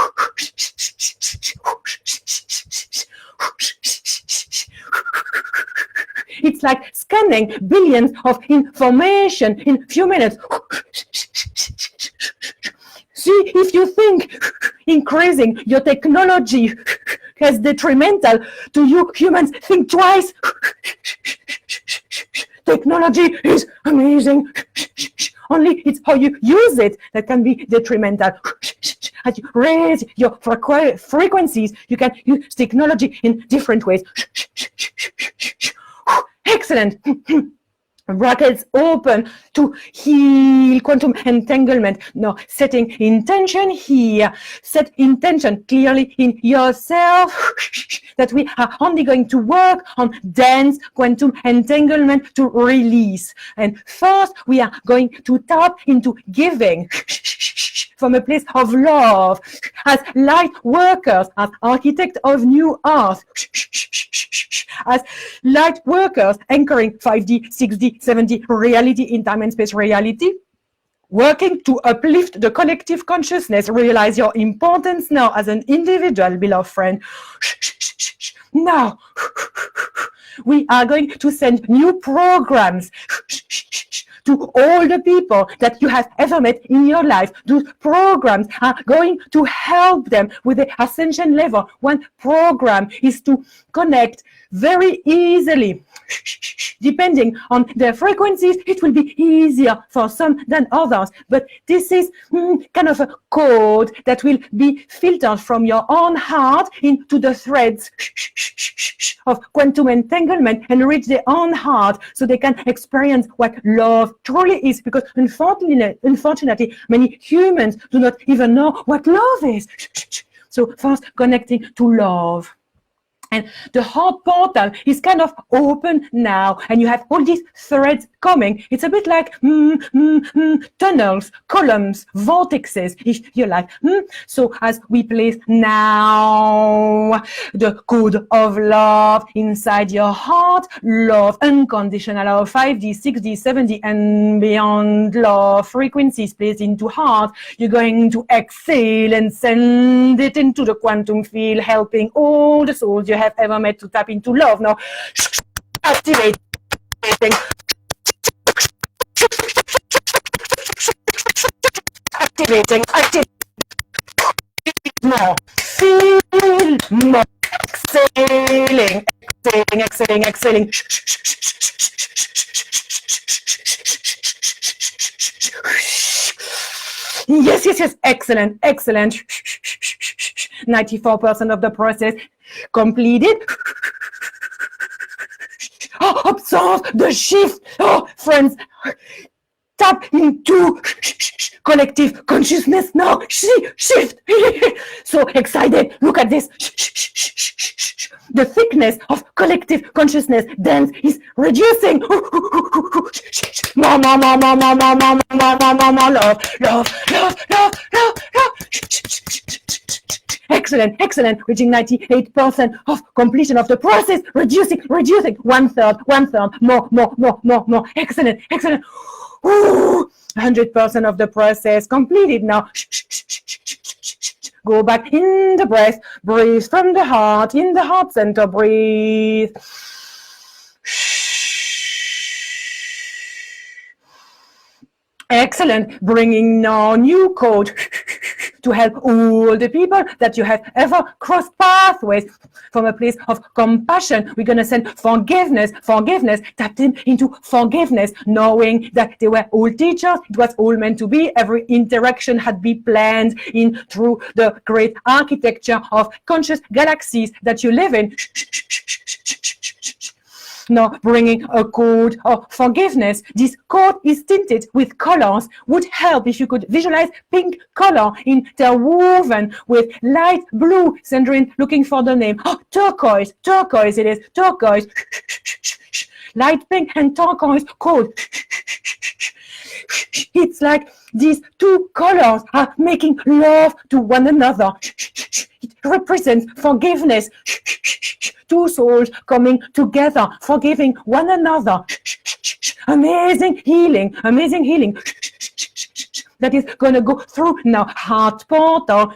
It's like scanning billions of information in a few minutes. See if you think increasing your technology is detrimental to you humans. Think twice. Technology is amazing. Only it's how you use it that can be detrimental. As you raise your frequencies, you can use technology in different ways. Excellent. Brackets open to heal quantum entanglement. Now, setting intention here. Set intention clearly in yourself that we are only going to work on dense quantum entanglement to release. And first, we are going to tap into giving from a place of love as light workers, as architect of new earth, as light workers anchoring 5D, 6D, 7D reality in time and space reality, working to uplift the collective consciousness. Realize your importance now as an individual, beloved friend. Now, we are going to send new programs to all the people that you have ever met in your life. Those programs are going to help them with the ascension level. One program is to connect very easily. Depending on their frequencies, it will be easier for some than others. But this is kind of a code that will be filtered from your own heart into the threads of quantum entanglement and reach their own heart so they can experience what love truly is. Because unfortunately, many humans do not even know what love is. So first, connecting to love. And the heart portal is kind of open now, and you have all these threads coming. It's a bit like tunnels, columns, vortexes, if you like. So as we place now the code of love inside your heart, love unconditional, love 5D, 6D, 7D, and beyond love frequencies placed into heart, you're going to exhale and send it into the quantum field, helping all the souls you have ever met to tap into love. Now, activating. Activating. More. Feel more. Exhaling. Exhaling. Yes. Excellent. 94% of the process completed. Observe the shift. Friends, tap into collective consciousness now. Shift. So excited. Look at this. The thickness of collective consciousness dance is reducing. More love. Excellent. Reaching 98% of completion of the process. Reducing. 1/3. More. Excellent. 100% of the process completed now. Go back in the breath. Breathe from the heart. In the heart center, breathe. Excellent. Bringing now new code to help all the people that you have ever crossed pathways from a place of compassion. We're going to send forgiveness, tap them into forgiveness, knowing that they were all teachers. It was all meant to be. Every interaction had been planned in through the great architecture of conscious galaxies that you live in. Now bringing a code of forgiveness. This code is tinted with colors. Would help if you could visualize pink color interwoven with light blue. Cendrine looking for the name. Oh, turquoise it is, turquoise. Light pink and turquoise code. It's like these two colors are making love to one another. It represents forgiveness. Two souls coming together, forgiving one another. Amazing healing that is going to go through now. Heart portal,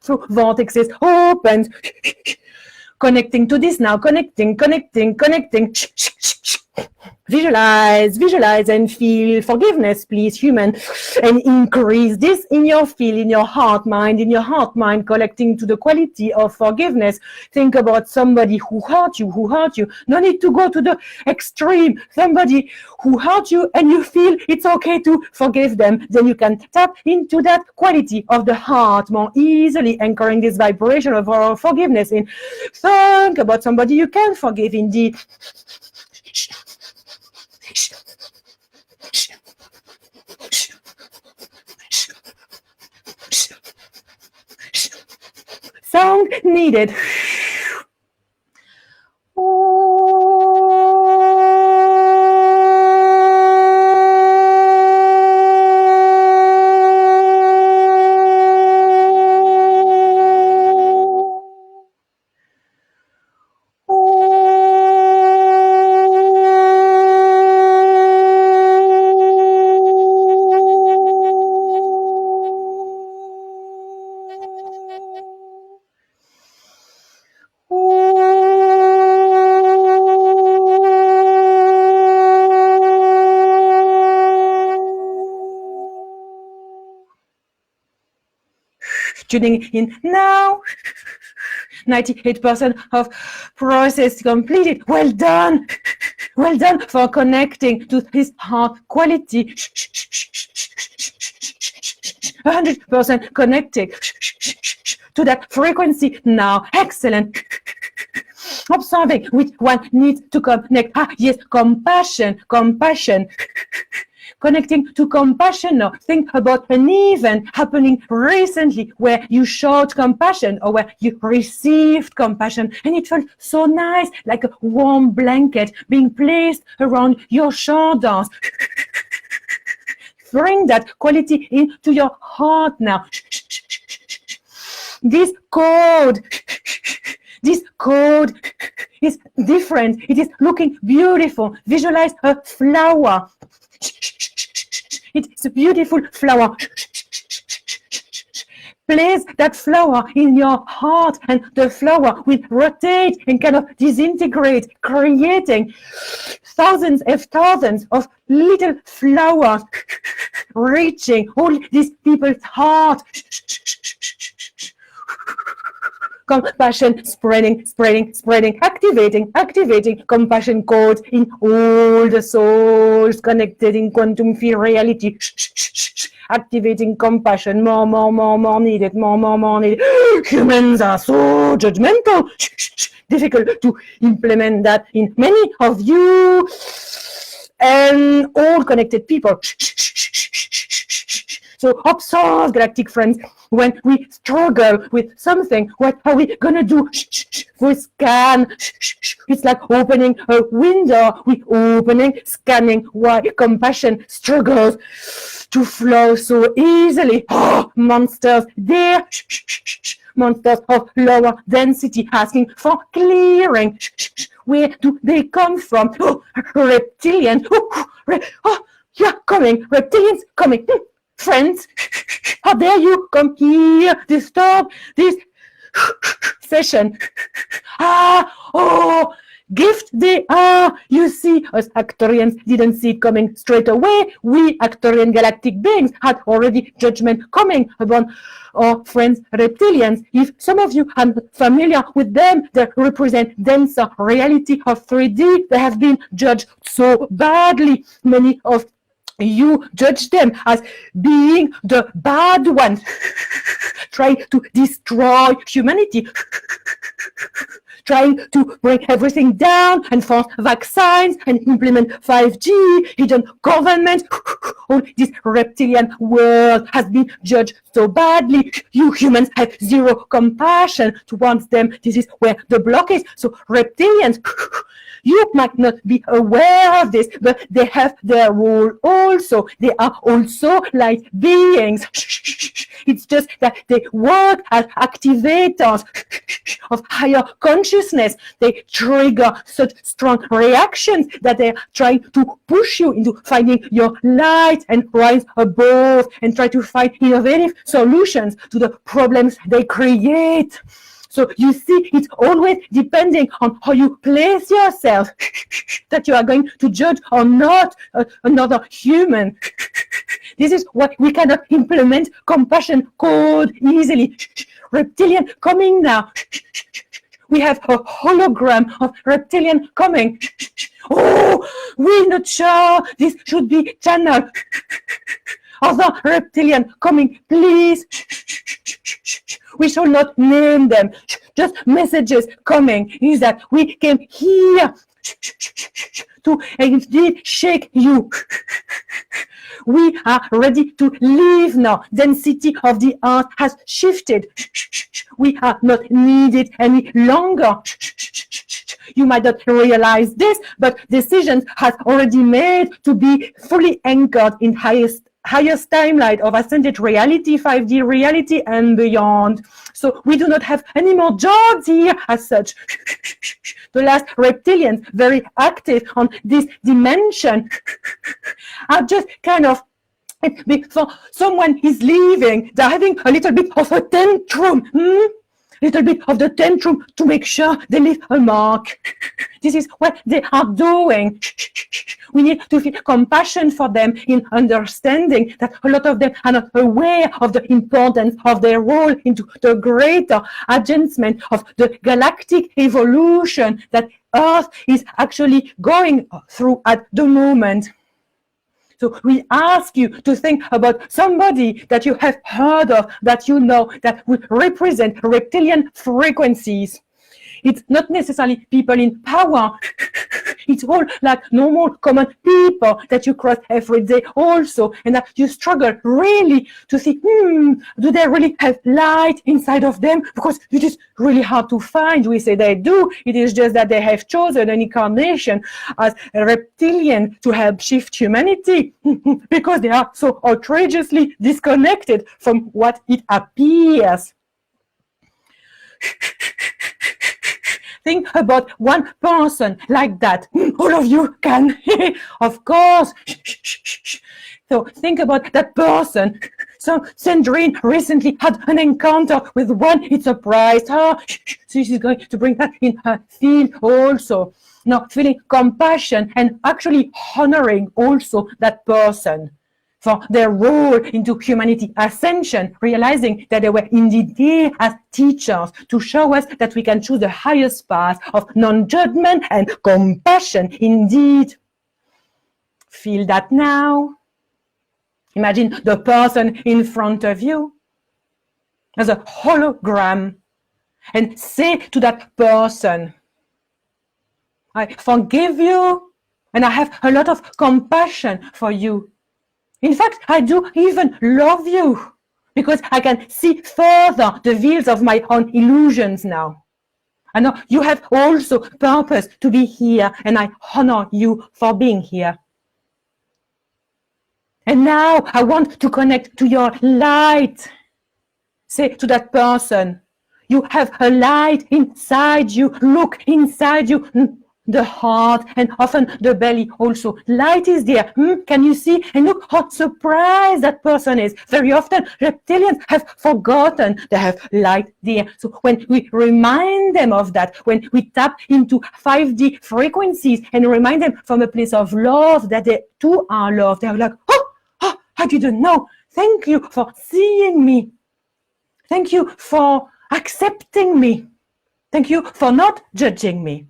through vortexes opened. Connecting to this now, connecting. Visualize and feel forgiveness, please, human, and increase this in your feel, in your heart mind, collecting to the quality of forgiveness. Think about somebody who hurt you. No need to go to the extreme. Somebody who hurt you and you feel it's okay to forgive them. Then you can tap into that quality of the heart more easily, anchoring this vibration of our forgiveness in. Think about somebody you can forgive indeed. Sound needed. Tuning in now. 98% of process completed. Well done for connecting to his heart quality. 100% connected to that frequency now. Excellent. Observing which one needs to connect. Yes, compassion. Connecting to compassion now. Think about an event happening recently where you showed compassion or where you received compassion and it felt so nice, like a warm blanket being placed around your shoulders. Bring that quality into your heart now. This code is different. It is looking beautiful. Visualize a flower. It's a beautiful flower. Place that flower in your heart and the flower will rotate and kind of disintegrate, creating thousands of little flowers reaching all these people's heart. Compassion spreading, activating compassion code in all the souls connected in quantum field reality. Activating compassion, more needed, more needed. Humans are so judgmental. Difficult to implement that in many of you and all connected people. So observe, galactic friends, when we struggle with something, what are we gonna do? We scan. It's like opening a window. We opening, scanning. Why compassion struggles to flow so easily? Monsters there. Monsters of lower density asking for clearing. Where do they come from? Reptilians. Yeah, coming. Reptilians coming. Friends, how dare you come here, disturb this session? gift they are. You see, us Arcturians didn't see it coming straight away. We Arcturian galactic beings had already judgment coming upon our friends reptilians. If some of you are familiar with them, they represent denser reality of 3D. They have been judged so badly. Many of you judge them as being the bad ones, trying to destroy humanity, trying to bring everything down and force vaccines and implement 5G, hidden government. All this reptilian world has been judged so badly. You humans have zero compassion towards them. This is where the block is. So reptilians, you might not be aware of this, but they have their role also. They are also light beings. It's just that they work as activators of higher consciousness. They trigger such strong reactions that they're trying to push you into finding your light and rise above and try to find innovative solutions to the problems they create. So you see, it's always depending on how you place yourself that you are going to judge or not another human. This is why we cannot implement compassion code easily. Reptilian coming now. We have a hologram of reptilian coming. Oh, we're not sure this should be channeled. Other reptilian coming, please. We shall not name them. Just messages coming is that we came here to indeed shake you. We are ready to leave now. Density of the earth has shifted. We are not needed any longer. You might not realize this, but decisions has already made to be fully anchored in highest timeline of ascended reality, 5D reality, and beyond. So we do not have any more jobs here as such. The last reptilians, very active on this dimension, are just kind of, before someone is leaving, they're having a little bit of a tantrum. Little bit of the tantrum to make sure they leave a mark. This is what they are doing. We need to feel compassion for them in understanding that a lot of them are not aware of the importance of their role into the greater advancement of the galactic evolution that Earth is actually going through at the moment. So we ask you to think about somebody that you have heard of, that you know, that would represent reptilian frequencies. It's not necessarily people in power. It's all like normal, common people that you cross every day also, and that you struggle really to see, do they really have light inside of them? Because it is really hard to find. We say they do. It is just that they have chosen an incarnation as a reptilian to help shift humanity because they are so outrageously disconnected from what it appears. Think about one person like that. All of you can, of course. So think about that person. So Cendrine recently had an encounter with one. It surprised her. So she's going to bring that in her field also. Now feeling compassion and actually honoring also that person for their role into humanity ascension, realizing that they were indeed here as teachers to show us that we can choose the highest path of non-judgment and compassion indeed. Feel that now. Imagine the person in front of you as a hologram and say to that person, I forgive you and I have a lot of compassion for you. In fact, I do even love you because I can see further the veils of my own illusions now. I know you have also purpose to be here, and I honor you for being here. And now I want to connect to your light. Say to that person, you have a light inside you. Look inside you. the heart, and often the belly also. Light is there. Can you see? And look how surprised that person is. Very often, reptilians have forgotten they have light there. So when we remind them of that, when we tap into 5D frequencies and remind them from a place of love that they too are loved, they're like, oh, I didn't know. Thank you for seeing me. Thank you for accepting me. Thank you for not judging me.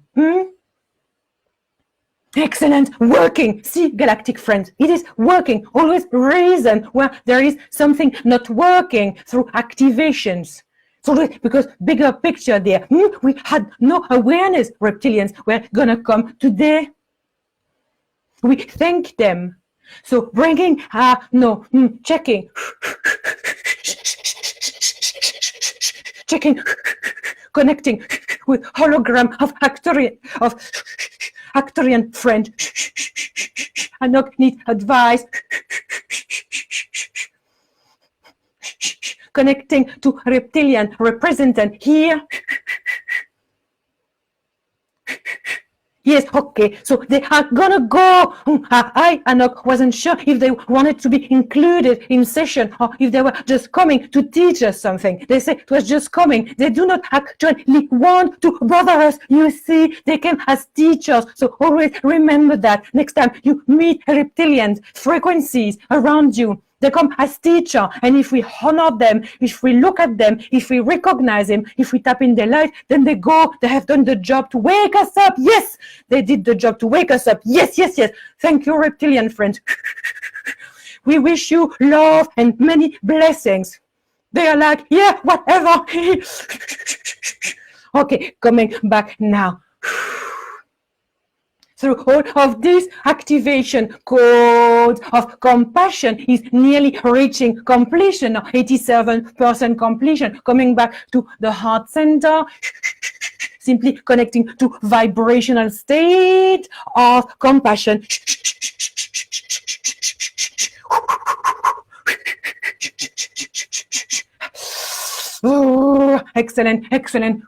Excellent, working. See, galactic friends, it is working. Always reason where there is something not working through activations. It's always because bigger picture there. We had no awareness, reptilians. We're gonna come today. We thank them. So bringing, checking. Checking, connecting with hologram of Arcturian friend. I don't need advice. Connecting to reptilian representant here. Yes, okay, so they are gonna go. I, Anok, wasn't sure if they wanted to be included in session or if they were just coming to teach us something. They say it was just coming. They do not actually want to bother us. You see, they came as teachers. So always remember that next time you meet reptilians, frequencies around you, they come as teacher, and if we honor them, if we look at them, if we recognize them, if we tap in their light, then they go, they have done the job to wake us up. Yes, they did the job to wake us up. Yes, yes, yes. Thank you, reptilian friends. We wish you love and many blessings. They are like, yeah, whatever. Okay, coming back now. Through all of this activation, code of compassion is nearly reaching completion, 87% completion, coming back to the heart center, simply connecting to vibrational state of compassion. Oh, excellent, excellent.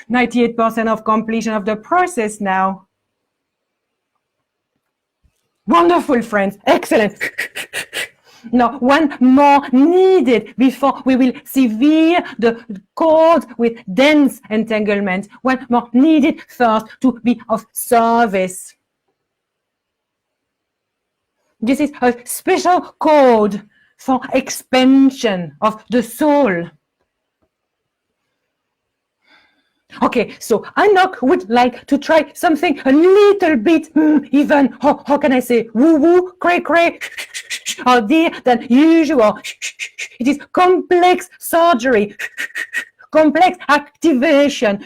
98% of completion of the process now. Wonderful, friends. Excellent. Now, one more needed before we will sever the cord with dense entanglement. One more needed first to be of service. This is a special code for expansion of the soul. Okay, so Anok would like to try something a little bit, even, how can I say, woo-woo, cray-cray, or dear than usual. It is complex surgery, complex activation.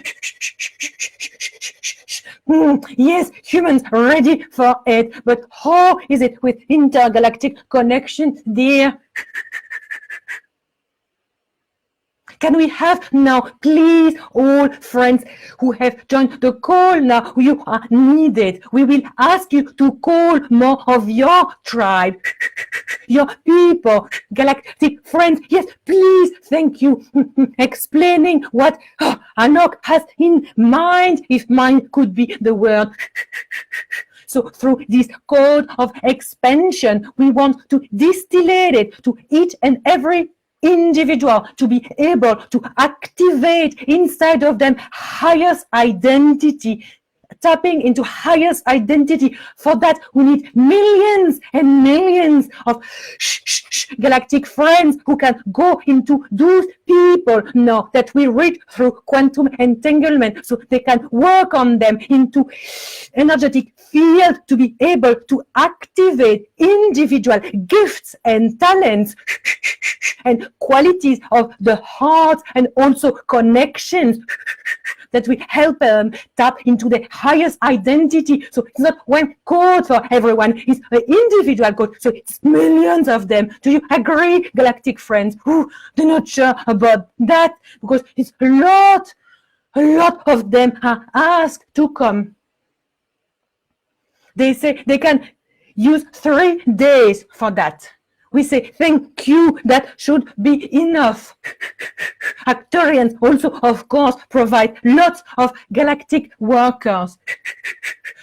Yes, humans ready for it, but how is it with intergalactic connection, dear? Can we have now, please, all friends who have joined the call now, you are needed. We will ask you to call more of your tribe, your people, galactic friends. Yes, please, thank you. Explaining what Anok has in mind, if mind could be the word. So through this code of expansion, we want to distillate it to each and every individual to be able to activate inside of them highest identity, tapping into highest identity. For that, we need millions and millions of galactic friends who can go into those people now that we read through quantum entanglement, so they can work on them into energetic field to be able to activate individual gifts and talents and qualities of the heart, and also connections that will help them tap into the highest identity. So it's not one code for everyone, it's an individual code, so it's millions of them. Do you agree, galactic friends? Ooh, they're not sure about that, because it's a lot of them are asked to come. They say they can use 3 days for that. We say thank you, that should be enough. Arcturians also, of course, provide lots of galactic workers.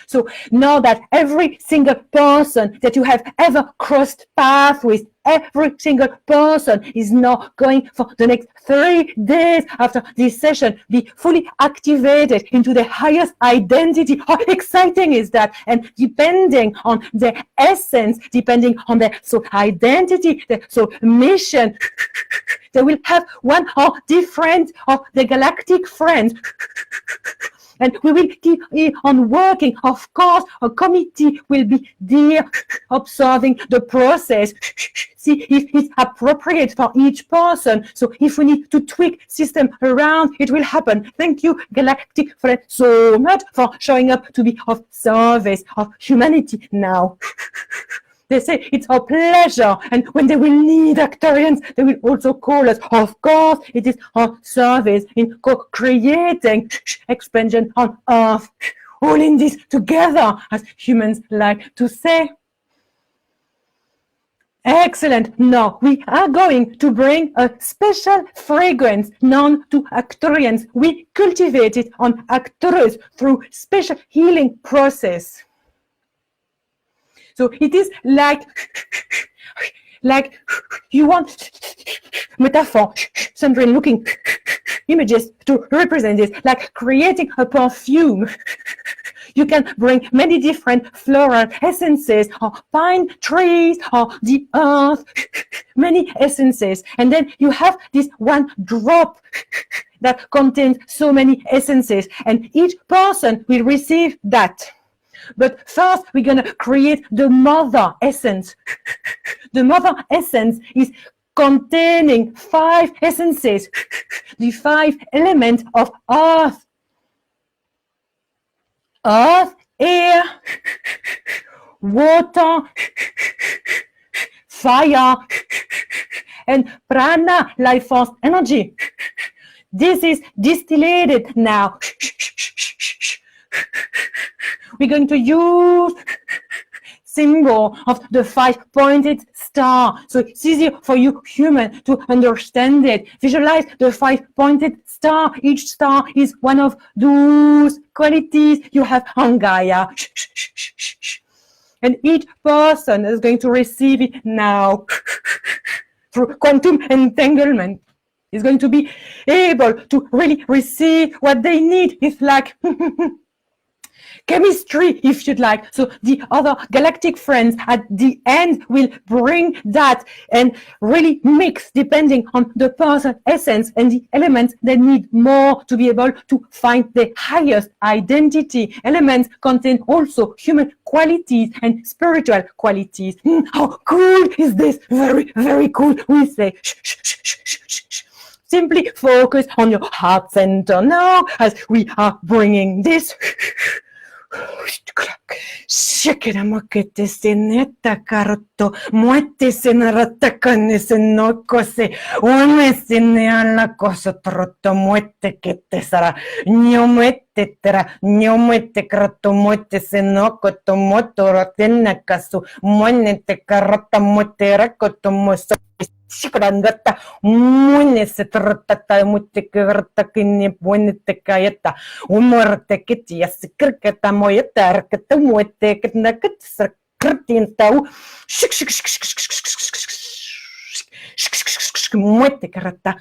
So know that every single person that you have ever crossed paths with, every single person is now going for the next 3 days after this session be fully activated into the highest identity. How exciting is that? And depending on their essence, depending on their soul identity, their soul mission, they will have one or different of the galactic friends. And we will keep on working. Of course, a committee will be there observing the process. See if it's appropriate for each person. So if we need to tweak system around, it will happen. Thank you, galactic friend, so much for showing up to be of service of humanity now. They say it's our pleasure, and when they will need Arcturians, they will also call us. Of course, it is our service in co-creating expansion on Earth. All in this together, as humans like to say. Excellent. Now we are going to bring a special fragrance known to Arcturians. We cultivate it on Arcturus through special healing process. So it is like you want metaphor, Cendrine looking images to represent this, like creating a perfume. You can bring many different floral essences, or pine trees, or the earth, many essences. And then you have this one drop that contains so many essences, and each person will receive that. But first, we're going to create the mother essence. The mother essence is containing 5 essences, the 5 elements of earth. Earth, air, water, fire, and prana, life force energy. This is distilled now. We're going to use symbol of the 5-pointed star. So it's easier for you human to understand it. Visualize the 5-pointed star. Each star is one of those qualities you have on Gaia. And each person is going to receive it now through quantum entanglement. Is going to be able to really receive what they need. It's like chemistry, if you'd like. So the other galactic friends at the end will bring that and really mix depending on the person's essence and the elements they need more to be able to find the highest identity. Elements contain also human qualities and spiritual qualities. How cool is this? Very, very cool. We say simply focus on your heart center now as we are bringing this. Shikira mokete sineta karto muete sinarata kane sinokose one sine alla cosa trotto muete che te sarà nyomete tera nyomete krato muete sinoko to moto rotena kasu monete karata muete rakoto moso Shikranggata, muine se tratta mutte kerta kinni puinette kayetta, umorte kitia sikrketa moyetta arketa muette kitna kitsa kirtin tau, shik shik shik shik shik shik shik shik muette kerta,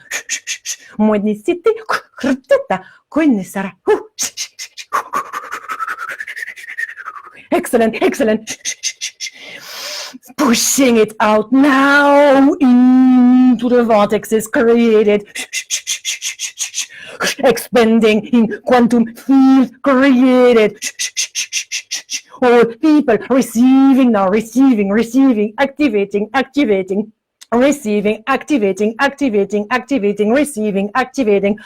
muine siti kirteta, kuinni sara, excellent, excellent. Pushing it out now into the vortexes created, expanding in quantum field created. All people receiving now, receiving, activating, receiving, activating, receiving, activating.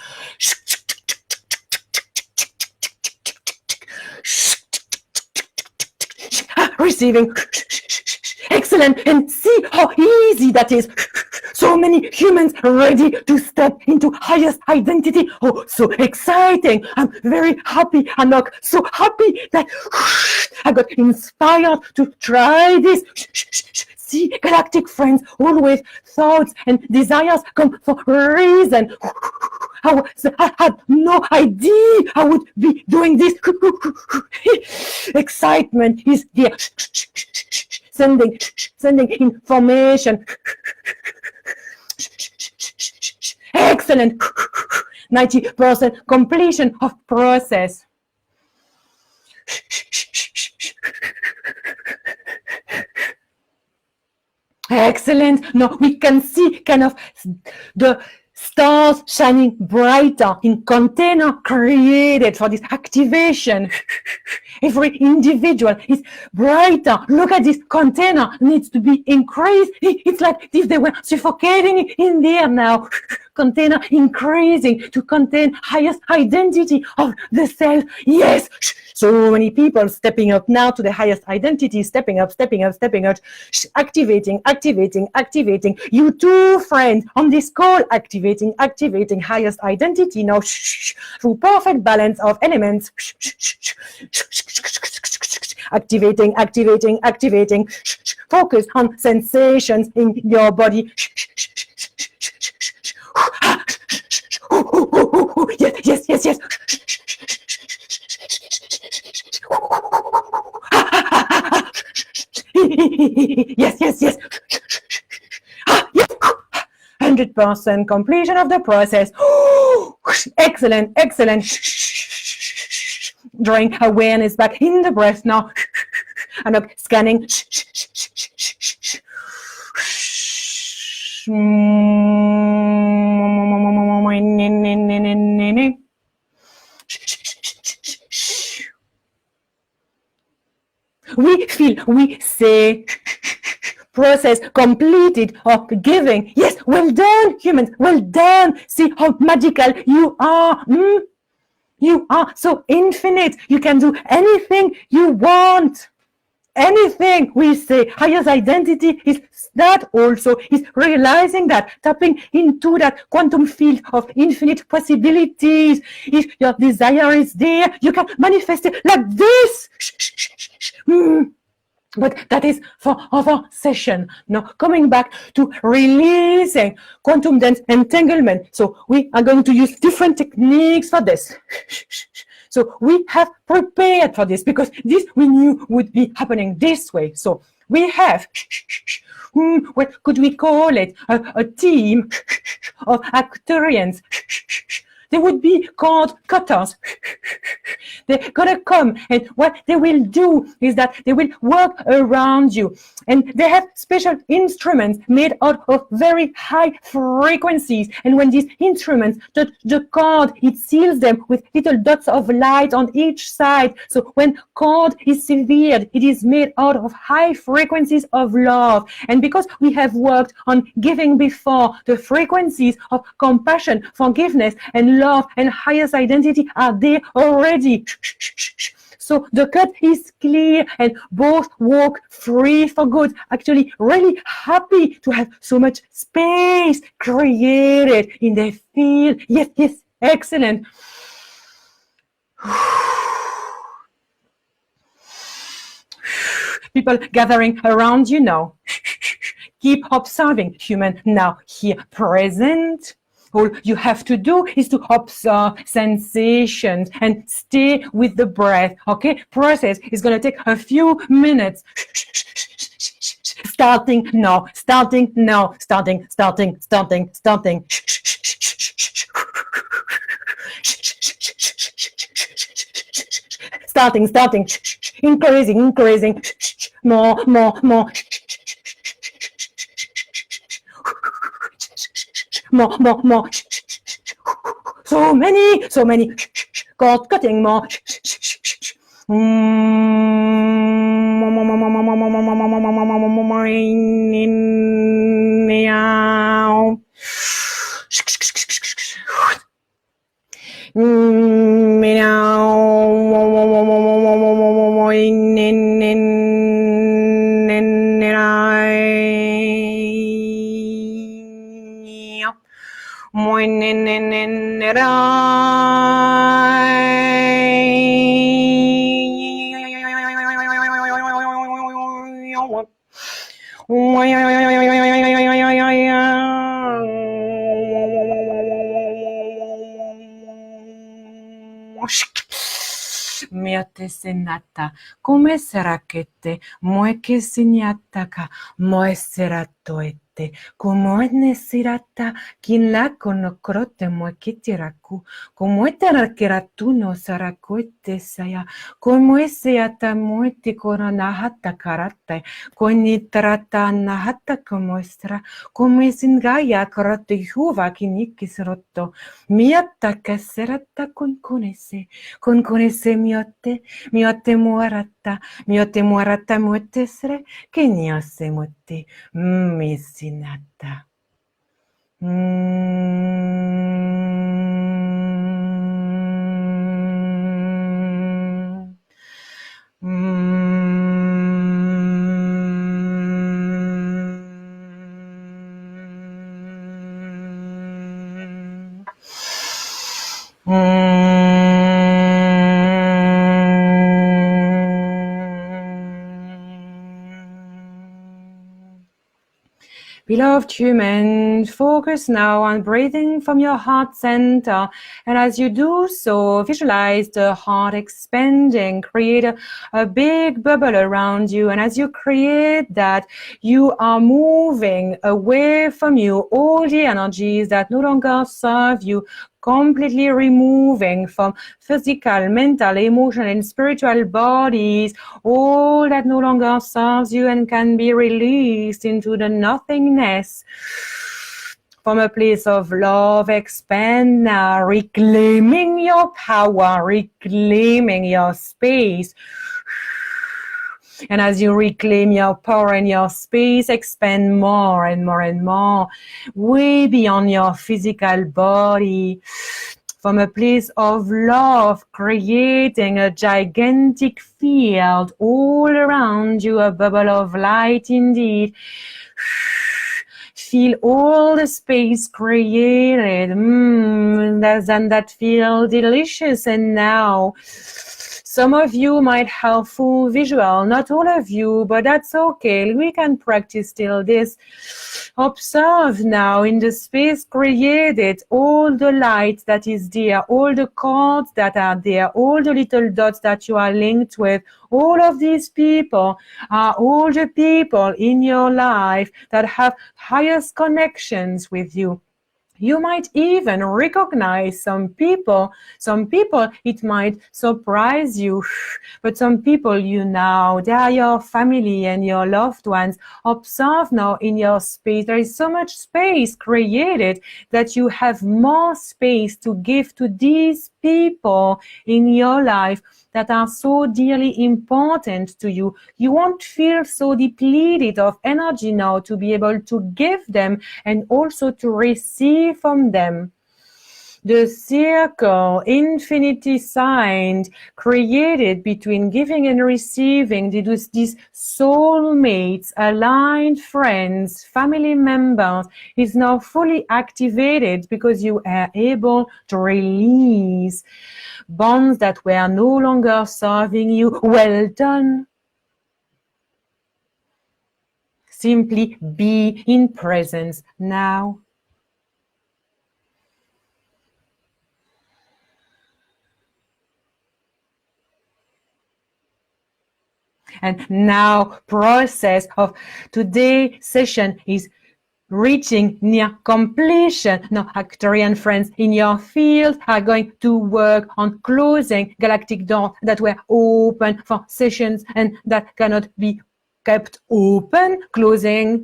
Receiving. Excellent, and see how easy that is. So many humans ready to step into highest identity. Oh, so exciting. I'm very happy. I'm so happy that I got inspired to try this. see, galactic friends, always thoughts and desires come for a reason. I had no idea I would be doing this. Excitement is here. Sending information. Excellent. 90% completion of process. Excellent. Now we can see kind of the stars shining brighter in container created for this activation. Every individual is brighter. Look at this container, needs to be increased. It's like if they were suffocating in there now. Container increasing to contain highest identity of the self. Yes, so many people stepping up now to the highest identity, stepping up, activating. You too, friend, on this call, activating highest identity now through perfect balance of elements. Activating. Focus on sensations in your body. Yes. Yes. 100% completion of the process. Excellent. Drawing awareness back in the breath now. And up scanning. We feel, we say, process completed or giving. Yes, well done, humans, well done. See how magical you are. You are so infinite. You can do anything you want. Anything we say, highest identity is that also, is realizing that, tapping into that quantum field of infinite possibilities. If your desire is there, you can manifest it like this. But that is for other session. Now coming back to releasing quantum dance entanglement. So we are going to use different techniques for this. So we have prepared for this because this we knew would be happening this way. So we have, what could we call it? A team of Arcturians. They would be called cutters. They're gonna come, and what they will do is that they will work around you. And they have special instruments made out of very high frequencies. And when these instruments touch the cord, it seals them with little dots of light on each side. So when cord is severed, it is made out of high frequencies of love. And because we have worked on giving before, the frequencies of compassion, forgiveness, and love and highest identity are there already. So the cut is clear and both walk free for good. Actually, really happy to have so much space created in the field. Yes, excellent. People gathering around you now. Keep observing, human, now here present. All you have to do is to observe sensations and stay with the breath, okay? Process is going to take a few minutes. Starting now. Starting. Increasing. More. More. So many. Cord cutting more. Miote senata, come sarà che te, moe che segnataka, moe seratoete, come ne sirata, kin la conocrote moe che tiraku, come te rakiratuno sarakoete saya, come seata moe ti coronahata karate, koni trata nahata comostra, come singaya crote huva kinikis rotto, miata caserata con conese miote muaratta muotesre, che niose muote, missinata. Beloved humans, focus now on breathing from your heart center. And as you do so, visualize the heart expanding, create a big bubble around you. And as you create that, you are moving away from you all the energies that no longer serve you, completely removing from physical, mental, emotional, and spiritual bodies all that no longer serves you and can be released into the nothingness. From a place of love, expand now, reclaiming your power, reclaiming your space. And as you reclaim your power and your space, expand more and more and more, way beyond your physical body. From a place of love, creating a gigantic field all around you, a bubble of light indeed. Feel all the space created. Doesn't that feel delicious? And now, some of you might have full visual, not all of you, but that's okay. We can practice still this. Observe now in the space created all the light that is there, all the cords that are there, all the little dots that you are linked with. All of these people are all the people in your life that have highest connections with you. You might even recognize some people. Some people, it might surprise you, but some people you know, they are your family and your loved ones. Observe now in your space. There is so much space created that you have more space to give to these people in your life that are so dearly important to you. You won't feel so depleted of energy now to be able to give them and also to receive from them. The circle, infinity sign created between giving and receiving, these soulmates, aligned friends, family members, is now fully activated because you are able to release bonds that were no longer serving you. Well done. Simply be in presence now. And now process of today's session is reaching near completion. Now, Arcturian friends in your field are going to work on closing galactic doors that were open for sessions and that cannot be kept open. Closing.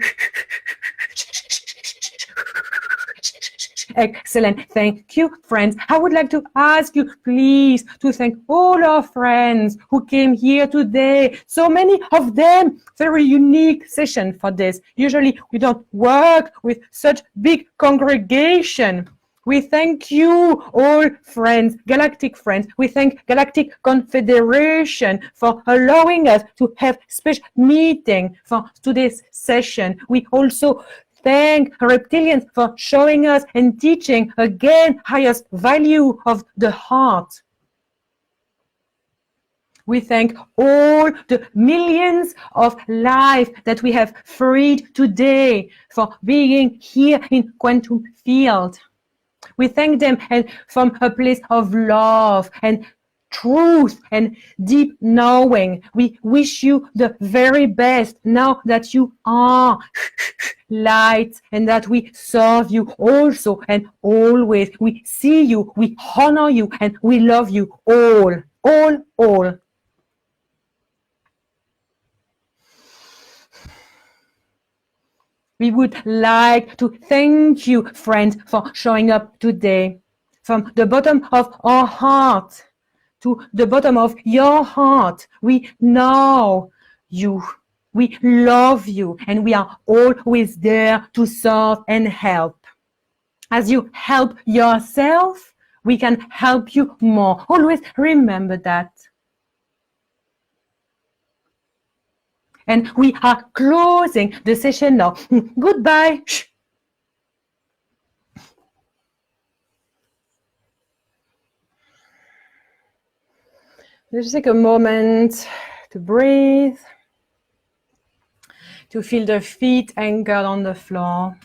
Excellent. Thank you, friends. I would like to ask you, please, to thank all our friends who came here today. So many of them. Very unique session for this. Usually we don't work with such big congregation. We thank you all friends, galactic friends. We thank Galactic Confederation for allowing us to have special meeting for today's session. We also thank reptilians for showing us and teaching again highest value of the heart. We thank all the millions of lives that we have freed today for being here in quantum field. We thank them and from a place of love and truth and deep knowing. We wish you the very best now that you are light and that we serve you also and always. We see you, we honor you, and we love you all. We would like to thank you, friends, for showing up today. From the bottom of our heart to the bottom of your heart, we know you, we love you, and we are always there to serve and help. As you help yourself, we can help you more. Always remember that. And we are closing the session now. Goodbye. Just take a moment to breathe, to feel the feet anchored on the floor.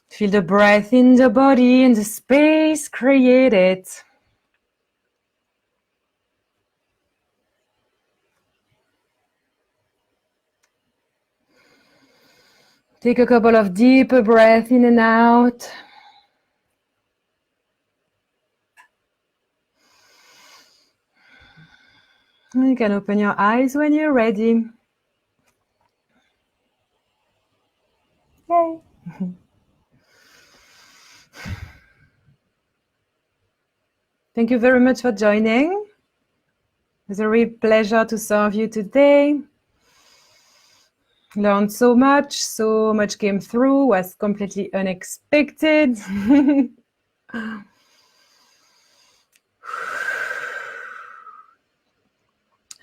Feel the breath in the body and the space created. Take a couple of deeper breaths in and out. You can open your eyes when you're ready. Yay! Thank you very much for joining. It was a real pleasure to serve you today. Learned so much came through, was completely unexpected.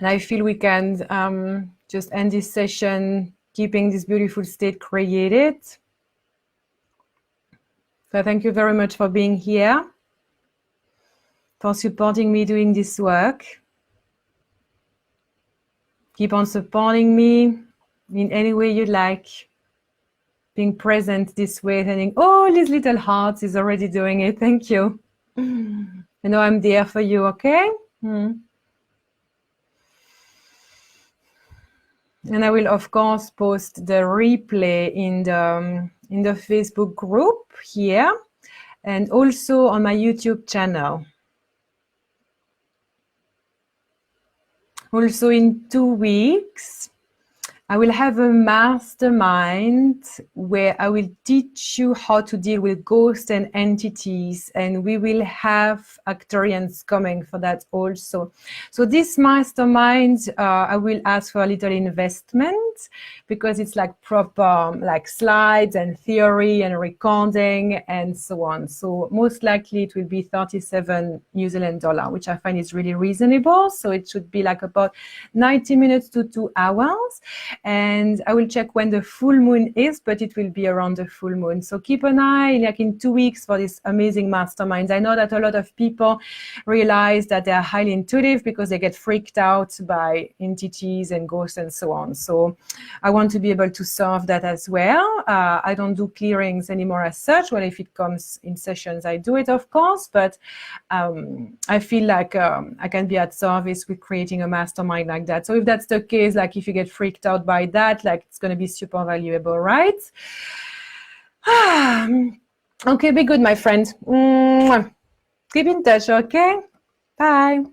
And I feel we can just end this session keeping this beautiful state created. So thank you very much for being here, for supporting me doing this work. Keep on supporting me in any way you like. Being present this way, sending all these little hearts is already doing it. Thank you. I know I'm there for you, okay? And I will, of course, post the replay in the Facebook group here and also on my YouTube channel. Also in 2 weeks, I will have a mastermind where I will teach you how to deal with ghosts and entities, and we will have Arcturians coming for that also. So this mastermind, I will ask for a little investment because it's like proper like slides and theory and recording and so on. So most likely it will be 37 New Zealand dollar, which I find is really reasonable. So it should be like about 90 minutes to 2 hours. And I will check when the full moon is, but it will be around the full moon. So keep an eye like in 2 weeks for this amazing mastermind. I know that a lot of people realize that they are highly intuitive because they get freaked out by entities and ghosts and so on. So I want to be able to serve that as well. I don't do clearings anymore as such. Well, if it comes in sessions, I do it, of course, but I feel like I can be at service with creating a mastermind like that. So if that's the case, like if you get freaked out by that, like it's going to be super valuable, right? Okay, be good, my friend. Keep in touch, okay? Bye.